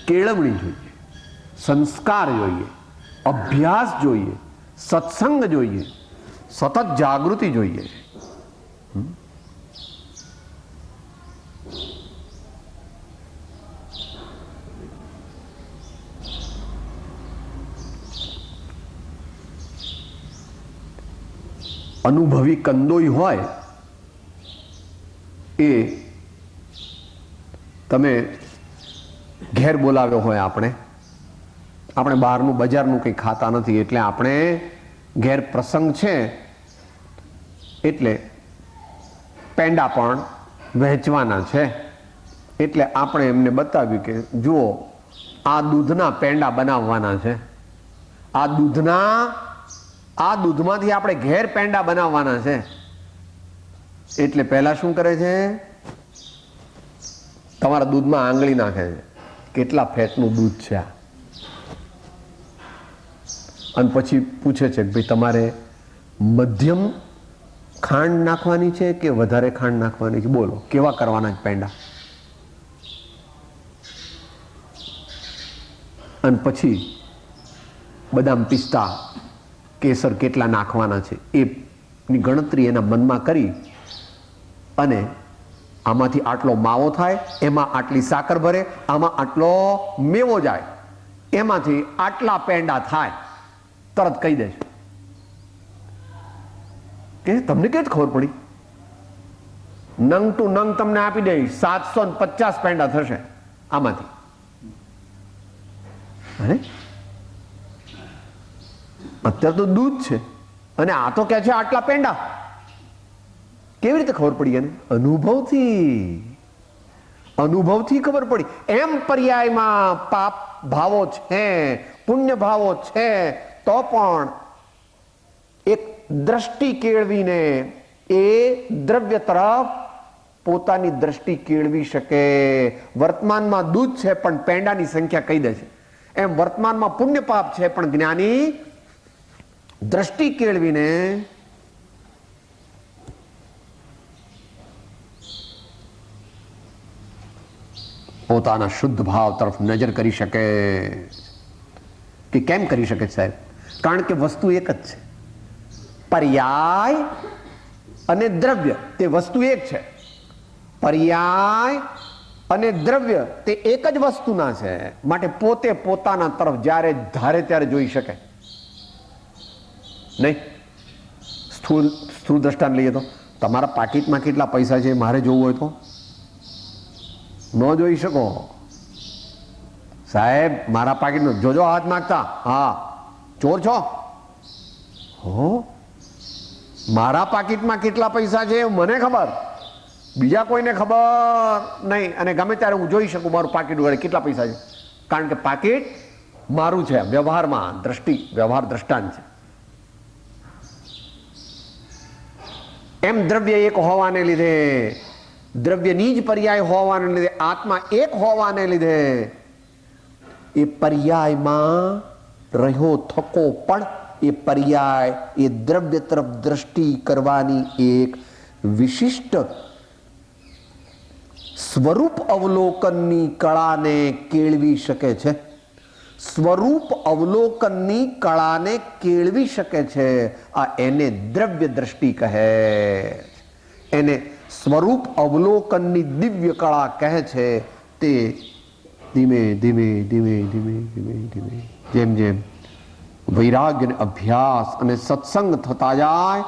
કેળવણી જોઈએ, સંસ્કાર જોઈએ, અભ્યાસ જોઈએ, સત્સંગ જોઈએ, સતત જાગૃતિ જોઈએ. અનુભવી કંદોઈ હોય એ તમે ઘેર બોલાવ્યો હોય, આપણે બહારનું બજારનું કંઈ ખાતા નથી, એટલે આપણે ઘેર પ્રસંગ છે એટલે પેંડા પણ વહેંચવાના છે, એટલે આપણે એમને બતાવ્યું કે જુઓ આ દૂધના પેંડા બનાવવાના છે, આ દૂધમાંથી આપણે ઘેર પેંડા બનાવવાના છે. એટલે પહેલા શું કરે છે, તમારા દૂધમાં આંગળી નાખે છે, કેટલા ફેટનું દૂધ છે આ, અને પછી પૂછે છે કે ભાઈ તમારે મધ્યમ ખાંડ નાખવાની છે કે વધારે ખાંડ નાખવાની છે, બોલો કેવા કરવાના છે પેંડા. અને પછી બદામ પિસ્તા કેસર કેટલા નાખવાના છે એની ગણતરી એના મનમાં કરી અને આમાંથી આટલો માવો થાય, એમાં આટલી સાકર ભરે, આમાં આટલો મેવો જાય, એમાંથી આટલા પેંડા થાય, તરત કહી દે છે. કે તમને કેવી ખબર પડી? નંગ ટુ નંગ તમને આપી દે, 750 પેંડા થશે આમાંથી. અરે અત્યારે તો દૂધ છે અને આ તો કે છે આટલા પેંડા. કેવી રીતે ખબર પડી? એને અનુભવથી ખબર પડી. એમ પર્યાયમાં પાપ ભાવો છે, પુણ્ય ભાવો છે, તો પણ એક દ્રષ્ટિ કેળવીને એ દ્રવ્ય તરફ પોતાની દ્રષ્ટિ કેળવી શકે. વર્તમાનમાં દૂધ છે પણ પેંડાની સંખ્યા કહી દે છે, એમ વર્તમાનમાં પુણ્ય પાપ છે પણ જ્ઞાની દ્રષ્ટિ કેળવીને પોતાના શુદ્ધ ભાવ તરફ નજર કરી શકે. કે કેમ કરી શકે સાહેબ? કારણ કે વસ્તુ એક જ છે, પર્યાય અને દ્રવ્ય તે વસ્તુ એક છે. પર્યાય અને દ્રવ્ય તે એક જ વસ્તુના છે, માટે પોતે પોતાના તરફ જ્યારે ધારે ત્યારે જોઈ શકે નહીં. સ્થૂળ દ્રષ્ટાંત લઈએ તો તમારા પાકીટમાં કેટલા પૈસા છે મારે જોવું હોય તો ન જોઈ શકો. સાહેબ મારા પાકીટનો જોજો, હાથ નાખતા, હા ચોર છો. હો, મારા પાકીટમાં કેટલા પૈસા છે મને ખબર, બીજા કોઈને ખબર નહીં. અને ગમે ત્યારે હું જોઈ શકું મારું પાકીટ વડે કેટલા પૈસા છે, કારણ કે પાકીટ મારું છે. વ્યવહારમાં વ્યવહાર દ્રષ્ટાંત છે. એમ દ્રવ્ય એક હોવાને લીધે, દ્રવ્યની જ પર્યાય હોવાને લીધે, આત્મા એક હોવાને લીધે એ પર્યાયમાં રહ્યો થકો પણ એ પર્યાય એ દ્રવ્ય તરફ દ્રષ્ટિ કરવાની એક વિશિષ્ટ સ્વરૂપ અવલોકનની કળાને કેળવી શકે છે. સ્વરૂપ અવલોકનની કળાને કેળવી શકે છે. આ એને દ્રવ્ય દ્રષ્ટિ કહે, એને સ્વરૂપ અવલોકનની દિવ્ય કળા કહે છે. તે ધીમે ધીમે ધીમે ધીમે ધીમે ધીમે જેમ જેમ વૈરાગ્ય અભ્યાસ અને સત્સંગ થતા જાય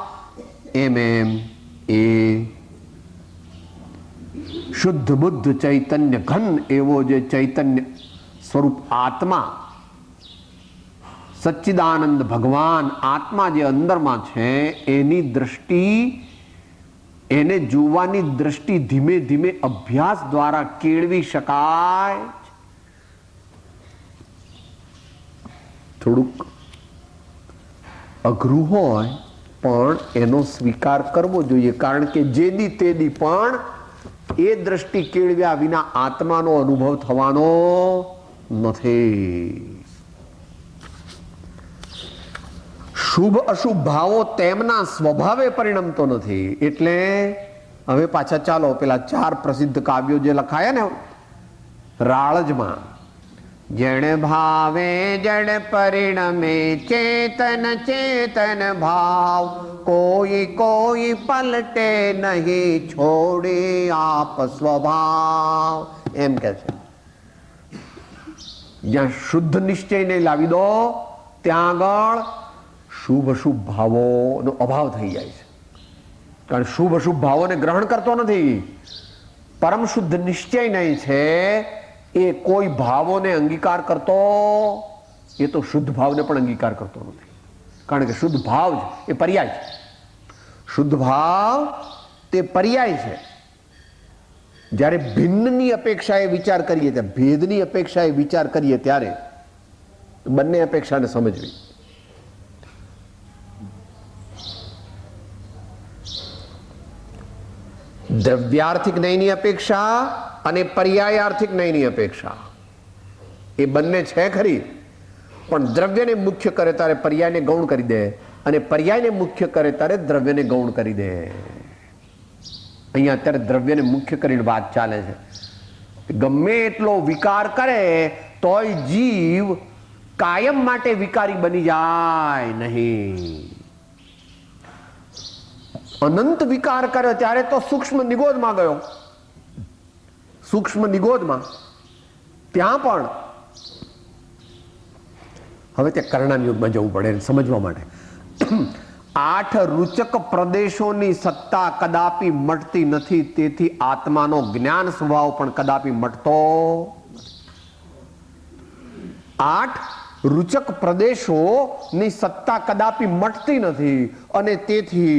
એમ એમ એ શુદ્ધ બુદ્ધ ચૈતન્ય ઘન એવો જે ચૈતન્ય સ્વરૂપ આત્મા, સચ્ચિદાનંદ ભગવાન આત્મા જે અંદરમાં છે એની દ્રષ્ટિ, એને જોવાની દ્રષ્ટિ ધીમે ધીમે અભ્યાસ દ્વારા કેળવી શકાય. થોડુંક અઘરું હોય પણ એનો સ્વીકાર કરવો જોઈએ, કારણ કે જેદી તેદી પણ એ દ્રષ્ટિ કેળવ્યા વિના આત્માનો અનુભવ થવાનો નથી. શુભ અશુભ ભાવો તેમના સ્વભાવે પરિણમતો નથી. એટલે હવે પાછા ચાલો પેલા 4 પ્રસિદ્ધ કાવ્યો જે લખાયા ને રાળજમાં, જડ ભાવે જડ પરિણમે ચેતન ચેતન ભાવ, કોઈ કોઈ પલટે નહીં છોડે આપ સ્વભાવ, એમ કે છે. જ્યાં શુદ્ધ નિશ્ચય ને લાવી દો ત્યાં આગળ શુભ અશુભ ભાવોનો અભાવ થઈ જાય છે. કારણ શુભ અશુભ ભાવોને ગ્રહણ કરતો નથી. પરમ શુદ્ધ નિશ્ચય નહીં છે એ કોઈ ભાવોને અંગીકાર કરતો, એ તો શુદ્ધ ભાવને પણ અંગીકાર કરતો નથી. કારણ કે શુદ્ધ ભાવ એ પર્યાય છે. શુદ્ધ ભાવ તે પર્યાય છે. જ્યારે ભિન્નની અપેક્ષાએ વિચાર કરીએ, ત્યારે ભેદની અપેક્ષાએ વિચાર કરીએ, ત્યારે બંને અપેક્ષાને સમજવી. દ્રવ્યાર્થિક નયની અપેક્ષા અને પર્યાયાર્થિક નયની અપેક્ષા એ બંને છે ખરી, પણ દ્રવ્યને મુખ્ય કરે ત્યારે પર્યાયને ગૌણ કરી દે, અને પર્યાયને મુખ્ય કરે ત્યારે દ્રવ્યને ગૌણ કરી દે. અહીંયા અત્યારે દ્રવ્યને મુખ્ય કરીને વાત ચાલે છે. ગમે એટલો વિકાર કરે તોય જીવ કાયમ માટે વિકારી બની જાય નહીં. અનંત વિકાર કર્યો ત્યારે તો સૂક્ષ્મ નિગોદમાં ગયો. સૂક્ષ્મ નિગોદમાં ત્યાં પણ હવે તે કરણાન યુગમાં જવું પડે સમજવા માટે. 8 રૂચક પ્રદેશોની સત્તા કદાપી મટતી નથી, તેથી આત્માનો જ્ઞાન સ્વભાવ પણ કદાપી મટતો. 8 રૂચક પ્રદેશોની સત્તા કદાપી મટતી નથી, અને તેથી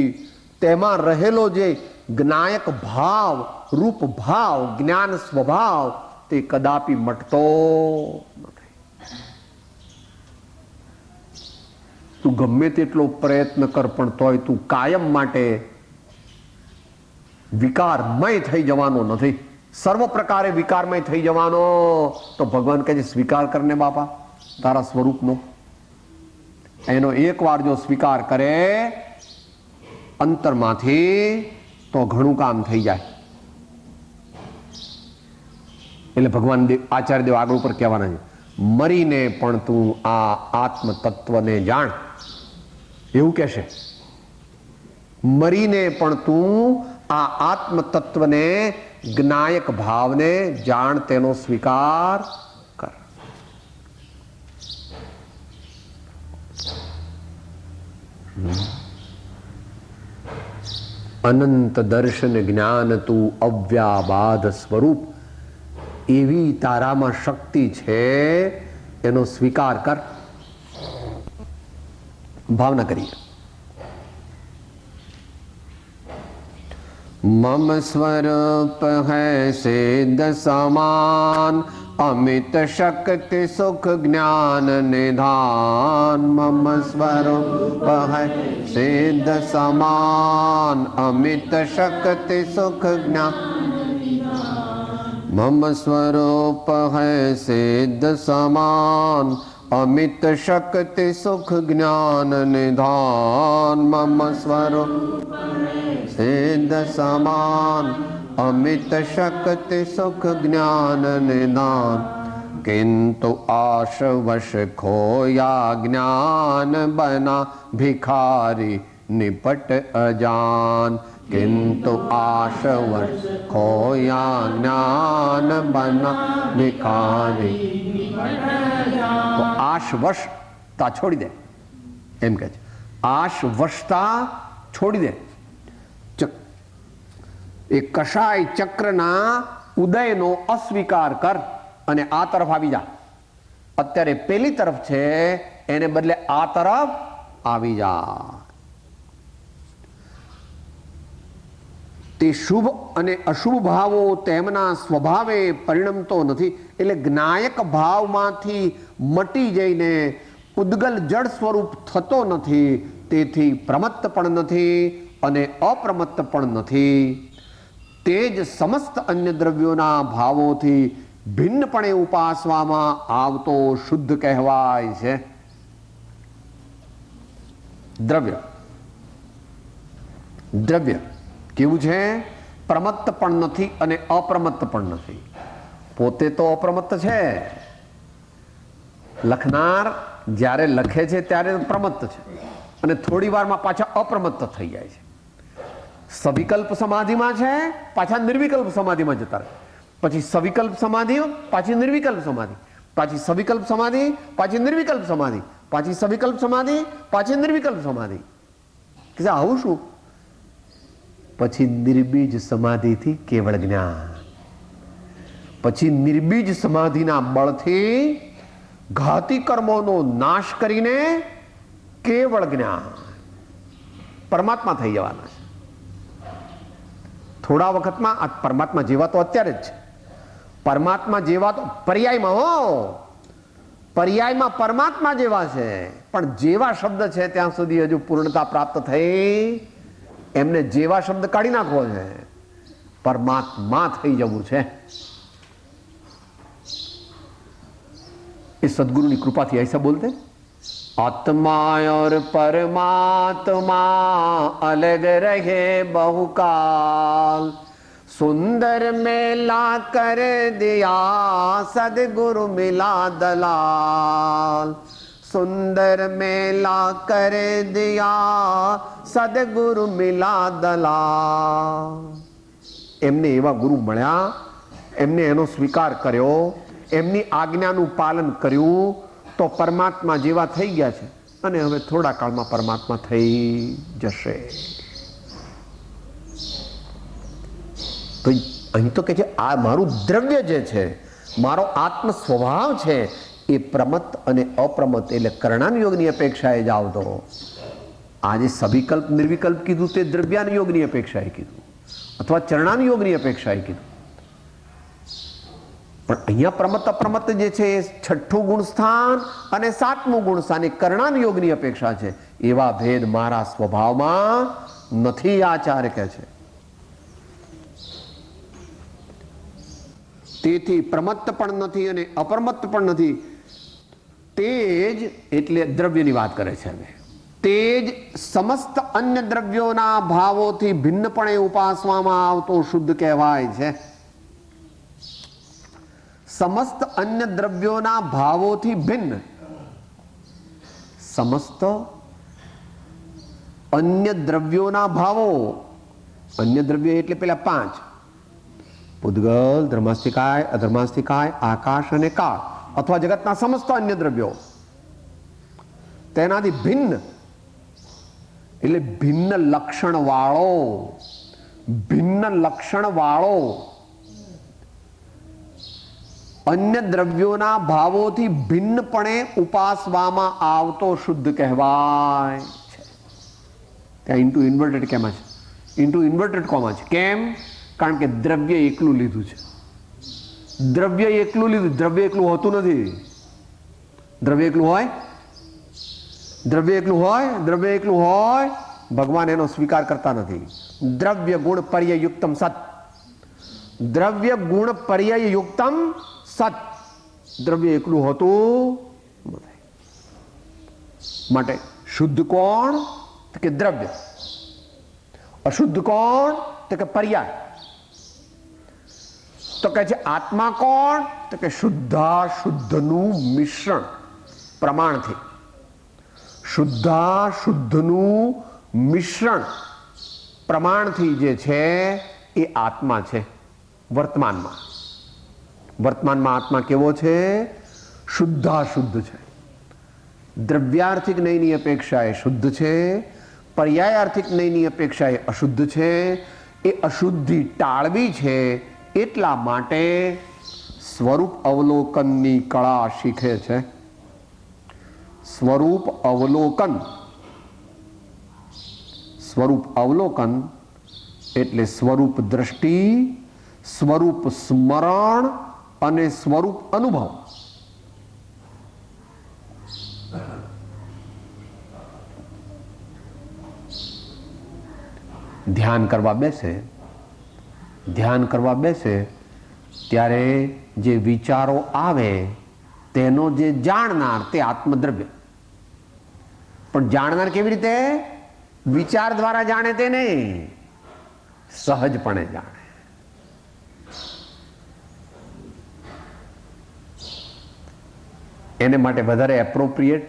તેમાં રહેલો જે જ્ઞાયક ભાવ, રૂપ ભાવ, જ્ઞાન સ્વભાવ તે કદાપી મટતો નથી. તું ગમે તેટલો પ્રયત્ન કર પણ તોય તું કાયમ માટે વિકારમય થઈ જવાનો નથી. સર્વ પ્રકારે વિકારમય થઈ જવાનો. તો ભગવાન કહે છે સ્વીકાર કરને બાપા તારા સ્વરૂપનો. એનો એકવાર જો સ્વીકાર કરે અંતરમાંથી તો ઘણું કામ થઈ જાય. એટલે ભગવાન આચાર્ય દેવ આગળ ઉપર કહેવાના છે, મરીને પણ તું આ આત્મ તત્વને જાણ. એવું કહેશે, મરીને પણ તું આ આત્મ તત્વને, જ્ઞાયક ભાવને જાણ, તેનો સ્વીકાર કર. અનંત દર્શન જ્ઞાન તું અવ્યાબાધ સ્વરૂપ, એવી તારામાં શક્તિ છે, એનો સ્વીકાર કર. ભાવના કરીએ. મમ સ્વરૂપ હૈ સિદ્ધ સમાન, અમિત શક્તિ સુખ જ્ઞાન નિધાન. મમ સ્વરૂપ હૈ સિદ્ધ સમાન, અમિત શક્તિ સુખ જ્ઞાન. મમ સ્વરૂપ હૈ સિદ્ધ સમાન, અમિત શક્તિ સુખ જ્ઞાન નિધાન. મમ સ્વરૂપ સિદ્ધ સમાન, અમિત શક્તિ સુખ જ્ઞાન નિધાન. किंतु आशवश खोया ज्ञान बना भिखारी निपट अजान. किंतु आशवश खोया ज्ञान बना भिखारी. તો આશવશતા છોડી દે એમ કહે છે. આશવશતા છોડી દે. એ કષાય ચક્રના ઉદયનો અસ્વીકાર કર અને આ તરફ આવી જા. અત્યારે પેલી તરફ છે, એને બદલે આ તરફ આવી જા. તે શુભ અને અશુભ ભાવો તેમના સ્વભાવે પરિણમતો નથી. એટલે જ્ઞાયક ભાવમાંથી મટી જઈને ઉદ્ગલ જળ સ્વરૂપ થતો નથી. તેથી પ્રમત્ત પણ નથી અને અપ્રમત્ત પણ નથી. તે જ સમસ્ત અન્ય દ્રવ્યોના ભાવોથી ભિન્નપણે ઉપાસવામાં આવતો શુદ્ધ કહેવાય છે. દ્રવ્ય દ્રવ્ય કેવું છે? પ્રમત્ત પણ નથી અને અપ્રમત્ત પણ નથી. પોતે તો અપ્રમત્ત છે. લખનાર જ્યારે લખે છે ત્યારે પ્રમત્ત છે અને થોડી વારમાં પાછા અપ્રમત્ત થઈ જાય છે. સવિકલ્પ સમાધિમાં છે, પાછા નિર્વિકલ્પ સમાધિમાં જતા રહે. પછી સવિકલ્પ સમાધિ, પાછી નિર્વિકલ્પ સમાધિ, પાછી સવિકલ્પ સમાધિ, પાછી નિર્વિકલ્પ સમાધિ, પાછી સવિકલ્પ સમાધિ, પાછી નિર્વિકલ્પ સમાધિ. કે આવું શું? પછી નિર્બીજ સમાધિથી કેવળ જ્ઞાન, પછી નિર્બીજ સમાધિના બળથી ઘાતી કર્મોનો નાશ કરીને કેવળ જ્ઞાન પરમાત્મા થઈ જવાના છે. થોડા વખતમાં આ પરમાત્મા જેવા તો અત્યારે જ છે, પરમાત્મા જેવા તો પર્યાયમાં, હો પર્યાયમાં પરમાત્મા જેવા છે, પણ જેવા શબ્દ છે ત્યાં સુધી હજુ પૂર્ણતા પ્રાપ્ત થઈ. એમને જેવા શબ્દ કાઢી નાખવો છે, પરમાત્મા થઈ જવું છે. એ સદગુરુની કૃપાથી ऐसा बोलते, आत्मा और परमात्मा अलग रहे बहुकाल, सुंदर मेला कर दिया सदगुरु मिला दलाल, सुंदर मेला कर दिया सदगुरु मिला दलाल. એમને એવા ગુરુ મળ્યા, એમને એનો સ્વીકાર કર્યો, એમની આજ્ઞાનું પાલન કર્યું તો પરમાત્મા જેવા થઈ ગયા છે અને હવે થોડા કાળમાં પરમાત્મા થઈ જશે. તો અહીં તો કે છે આ મારું દ્રવ્ય જે છે, મારો આત્મ સ્વભાવ છે, એ પ્રમત અને અપ્રમત એટલે કરણાન યોગની અપેક્ષાએ જાવ તો આજે સવિકલ્પ નિર્વિકલ્પ કીધું તે દ્રવ્યાન યોગની અપેક્ષાએ કીધું અથવા ચરણાન યોગની અપેક્ષાએ કીધું. પણ અહીંયા પ્રમત અપ્રમત જે છે એ છઠ્ઠું ગુણ સ્થાન અને સાતમું ગુણ સ્થાન એ કરણાન યોગની અપેક્ષા છે. એવા ભેદ મારા સ્વભાવમાં નથી, આચાર્ય કહે છે. તેથી પ્રમત્ત પણ નથી અને અપ્રમત્ત પણ નથી. તેજ એટલે દ્રવ્યની વાત કરે છે. હવે તેજ સમસ્ત અન્ય દ્રવ્યોના ભાવોથી ભિન્નપણે ઉપાસવામાં આવતો શુદ્ધ કહેવાય છે. સમસ્ત અન્ય દ્રવ્યોના ભાવોથી ભિન્ન, સમસ્ત અન્ય દ્રવ્યોના ભાવો, અન્ય દ્રવ્ય એટલે પેલા પાંચ: પૂદગલ, ધર્માસ્તિકાય, અધર્માસ્તિકાય, આકાશ અને કાળ, અથવા જગતના સમસ્ત અન્ય દ્રવ્યો તેનાથી ભિન્ન એટલે ભિન્ન લક્ષણ વાળો, ભિન્ન લક્ષણ વાળો અન્ય દ્રવ્યોના ભાવોથી ભિન્નપણે ઉપાસવામાં આવતો શુદ્ધ કહેવાય છે. ત્યાં ઇન્ટુ ઇન્વર્ટેડ કેમાં છે? ઇન્ટુ ઇન્વર્ટેડ કોમાં છે. કેમ? કારણ કે દ્રવ્ય એકલું લીધું છે. દ્રવ્ય એકલું લીધું, દ્રવ્ય એકલું હોતું નથી. દ્રવ્ય એકલું હોય, દ્રવ્ય એકલું હોય, દ્રવ્ય એકલું હોય, ભગવાન એનો સ્વીકાર કરતા નથી. દ્રવ્ય ગુણ પર્ય યુક્તમ સત, દ્રવ્ય ગુણ પર્ય યુક્તમ સત, દ્રવ્ય એકલું હોતું નથી. માટે શુદ્ધ કોણ? તો કે દ્રવ્ય. અશુદ્ધ કોણ? તો કે પર્યાય. તો કહે છે આત્મા કોણ? તો કે શુદ્ધા શુદ્ધનું મિશ્રણ પ્રમાણથી. શુદ્ધા શુદ્ધનું મિશ્રણ પ્રમાણથી જે છે એ આત્મા છે. વર્તમાનમાં, વર્તમાનમાં આત્મા કેવો છે? શુદ્ધા શુદ્ધ છે. દ્રવ્યાર્થિક નયની અપેક્ષા એ શુદ્ધ છે, પર્યાયાર્થિક નયની અપેક્ષા એ અશુદ્ધ છે. એ અશુદ્ધિ ટાળવી છે એટલા માટે સ્વરૂપ અવલોકનની કળા શીખે છે. સ્વરૂપ અવલોકન, સ્વરૂપ અવલોકન એટલે સ્વરૂપ દ્રષ્ટિ, સ્વરૂપ સ્મરણ અને સ્વરૂપ અનુભવ. ધ્યાન કરવા બેસે, ધ્યાન કરવા બેસે ત્યારે જે વિચારો આવે તેનો જે જાણનાર તે આત્મદ્રવ્ય. પણ જાણનાર કેવી રીતે? વિચાર દ્વારા જાણે તે નહીં, સહજપણે જાણે. એને માટે વધારે એપ્રોપ્રિએટ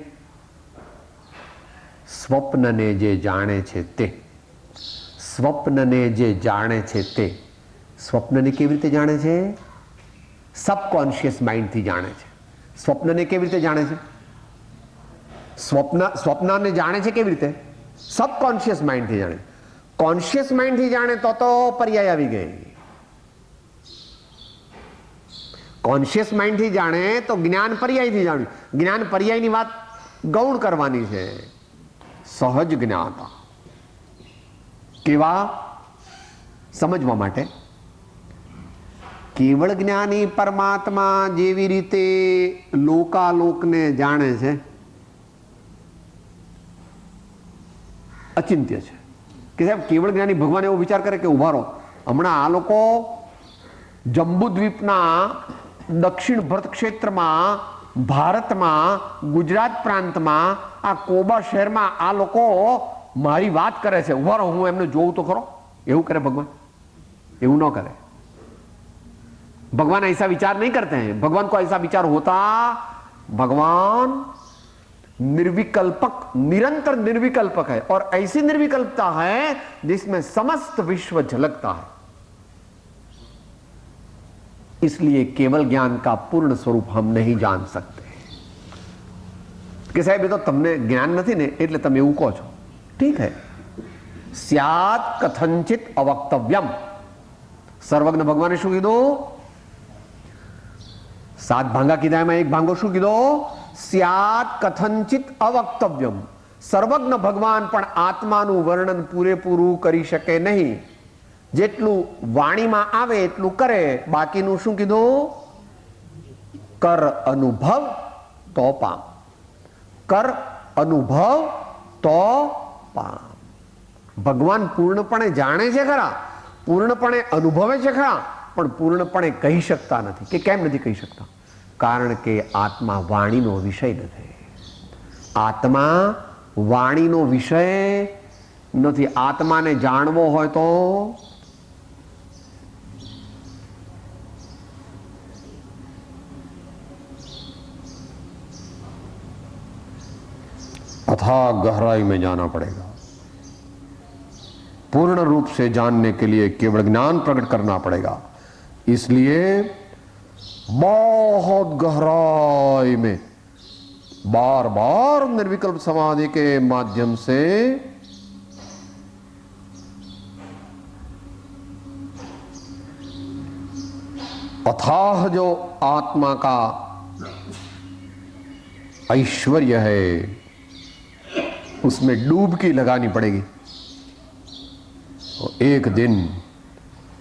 સ્વપ્નને જે જાણે છે તે, સ્વપ્નને જે જાણે છે તે. સ્વપ્નને કેવી રીતે જાણે છે? સબકોન્શિયસ માઇન્ડથી જાણે છે. સ્વપ્નને કેવી રીતે જાણે છે? સ્વપ્નને જાણે છે કેવી રીતે? સબકોન્શિયસ માઇન્ડથી જાણે. કોન્શિયસ માઇન્ડથી જાણે તો પર્યાય આવી ગઈ. કોન્શિયસ માઇન્ડથી જાણે તો જ્ઞાન પર્યાયથી જાણ્યું. જ્ઞાન પર્યાયની વાત ગૌણ કરવાની છે. સહજ જ્ઞાતા કેવા? સમજવા માટે કેવળ જ્ઞાની પરમાત્મા જેવી રીતે લોકાલોકને જાણે છે, અચિંત્ય છે. કે સાહેબ કેવળ જ્ઞાની ભગવાન એવો વિચાર કરે કે ઉભા રહો, હમણાં આ લોકો જંબુદ્વીપના દક્ષિણ ભરત ક્ષેત્રમાં, ભારતમાં, ગુજરાત પ્રાંતમાં, આ કોબા શહેરમાં આ લોકો મારી વાત કરે છે, ઉભા રહો હું એમને જોઉં તો ખરો. એવું કરે ભગવાન? એવું ન કરે. भगवान ऐसा विचार नहीं करते हैं. भगवान को ऐसा विचार होता, भगवान निर्विकल्पक, निरंतर निर्विकल्पक है और ऐसी निर्विकल्पता है जिसमें समस्त विश्व झलकता है. इसलिए केवल ज्ञान का पूर्ण स्वरूप हम नहीं जान सकते. કે સાહેબ એ તો તમને જ્ઞાન નથી ને એટલે તમે એવું કહો છો. ઠીક હે, સ્યાત કથંચિત અવક્તવ્યમ. સર્વજ્ઞ ભગવાને શું કીધું? 7 ભાંગા કીધા, એમાં એક ભાંગો શું કીધો? સ્યાત કથંચિત અવક્તવ્યમ. સર્વજ્ઞ ભગવાન પણ આત્માનું વર્ણન પૂરેપૂરું કરી શકે નહીં. જેટલું વાણીમાં આવે એટલું કરે, બાકીનું શું કીધું? કર અનુભવ તો પામ. કર અનુભવ તો પામ. ભગવાન પૂર્ણપણે જાણે છે ખરા, પૂર્ણપણે અનુભવે છે ખરા, પણ પૂર્ણપણે કહી શકતા નથી. કે કેમ નથી કહી શકતા? કારણ કે આત્મા વાણીનો વિષય નથી. આત્મા વાણીનો વિષય નથી. આત્માને જાણવો હોય તો अथाह गहराई में जाना पड़ेगा. पूर्ण रूप से जानने के लिए केवल ज्ञान प्रकट करना पड़ेगा. इसलिए बहुत गहराई में बार बार निर्विकल्प समाधि के माध्यम से अथाह जो आत्मा का ऐश्वर्य है उसमें डूबकी लगानी पड़ेगी.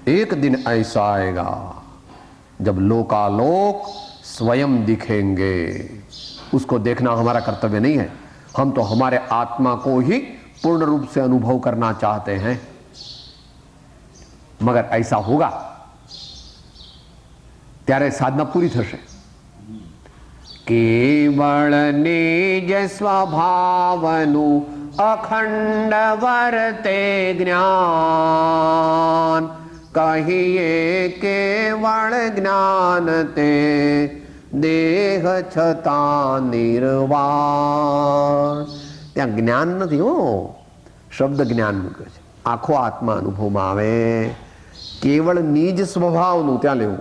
एक दिन ऐसा आएगा जब लोकालोक स्वयं दिखेंगे. उसको देखना हमारा कर्तव्य नहीं है. हम तो हमारे आत्मा को ही पूर्ण रूप से अनुभव करना चाहते हैं. मगर ऐसा होगा त्यारे साधना पूरी थशे. केवल निज स्वभावनु अखंड वर्ते ज्ञान. कहिए केवल ज्ञान ते देह छता निर्वाण. ત્યાં જ્ઞાન નથી હો, શબ્દ જ્ઞાન મૂકે છે. આખો આત્મા અનુભવમાં આવે. કેવળ નિજ સ્વભાવનું ત્યાં લેવું.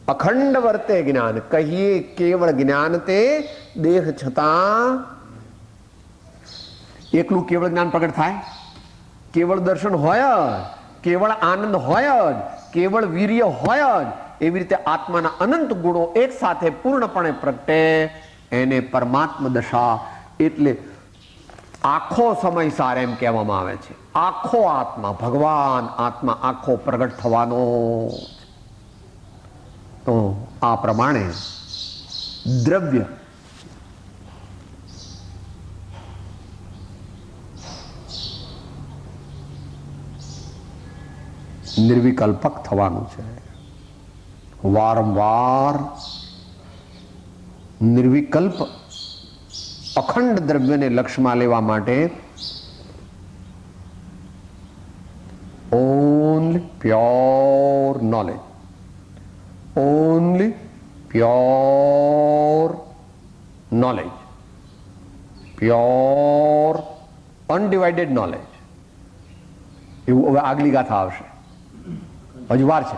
અખંડ વર્તે જ્ઞાન. કહીએ કેવળ જ્ઞાન તે દેહ છતાં. એકલું કેવળ જ્ઞાન પ્રગટ થાય? કેવળ દર્શન હોય જ, કેવળ આનંદ હોય જ, કેવળ વીર્ય હોય જ. એવી રીતે આત્માના અનંત ગુણો એક સાથે પૂર્ણપણે પ્રગટે એને પરમાત્મ દશા. એટલે આખો સમય સાર એમ કહેવામાં આવે છે. આખો આત્મા, ભગવાન આત્મા આખો પ્રગટ થવાનો. તો આ પ્રમાણે દ્રવ્ય નિર્વિકલ્પક થવાનું છે. વારંવાર નિર્વિકલ્પ અખંડ દ્રવ્યને લક્ષ્યમાં લેવા માટે only pure knowledge, only pure knowledge, pure undivided knowledge. એવું હવે આગલી ગાથા આવશે. હજુ વાર છે,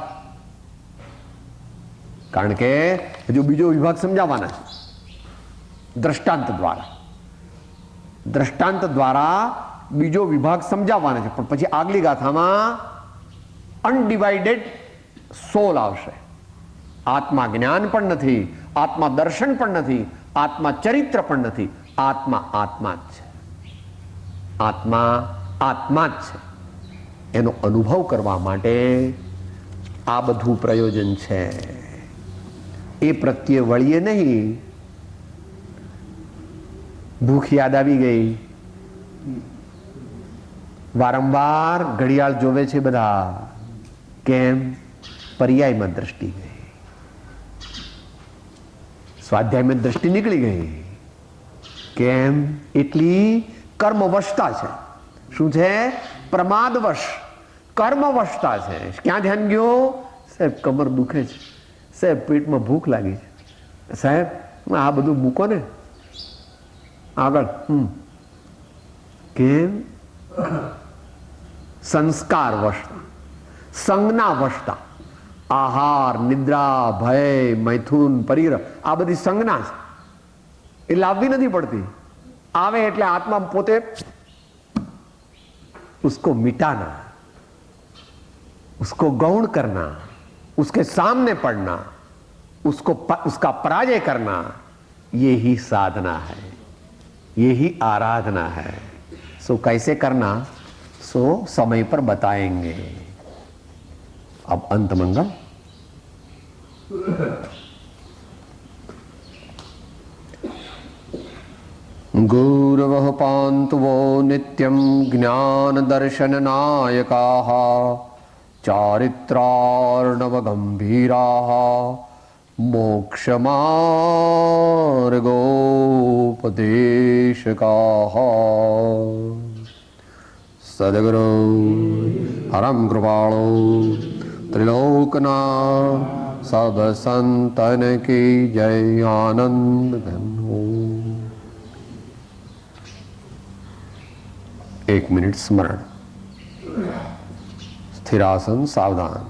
કારણ કે હજુ બીજો વિભાગ સમજાવવાના છે દ્રષ્ટાંત દ્વારા. દ્રષ્ટાંત દ્વારા બીજો વિભાગ સમજાવવાનો છે, પણ પછી આગલી ગાથામાં અનડિવાઇડેડ સોલ આવશે. આત્મા જ્ઞાન પણ નથી, આત્મા દર્શન પણ નથી, આત્મા ચરિત્ર પણ નથી, આત્મા આત્મા જ છે. આત્મા આત્મા જ છે. એનો અનુભવ કરવા માટે આ બધું પ્રયોજન છે. એ પ્રત્યે વળીએ નહીં. ભૂખ યાદ આવી ગઈ, વારંવાર ઘડિયાળ જોવે છે બધા. કેમ? પર્યાયમાં દ્રષ્ટિ ગઈ, સ્વાધ્યાયમાં દ્રષ્ટિ નીકળી ગઈ. કેમ? એટલી કર્મવશતા છે. શું છે? પ્રમાદવશ, કર્મવશતા છે. ક્યાં ધ્યાન ગયો? સાહેબ કમર દુખે છે, સાહેબ પેટમાં ભૂખ લાગી છે, સાહેબ આ બધું મૂકો ને આગળ. કેમ? સંસ્કાર વશતા, સંજ્ઞા વશતા. આહાર, નિદ્રા, ભય, મૈથુન, પરિગ્રહ, આ બધી સંજ્ઞા છે. એ લાવવી નથી પડતી. આવે એટલે આત્મા પોતે उसको मिटाना, उसको गौण करना, उसके सामने पड़ना, उसका पराजय करना, ये ही साधना है, ये ही आराधना है. सो कैसे करना, सो समय पर बताएंगे. अब अंत मंगल. गुरवः पान्तु वो नित्यं ज्ञानदर्शननायकाः चारित्रार्णवगम्भीराः मोक्षमार्गोपदेशकाः. सद्गुरु परम कृपाणु त्रिलोकनाथ सब संतन की जय. आनंद घन. 1 मिनट स्मरण. स्थिरासन सावधान.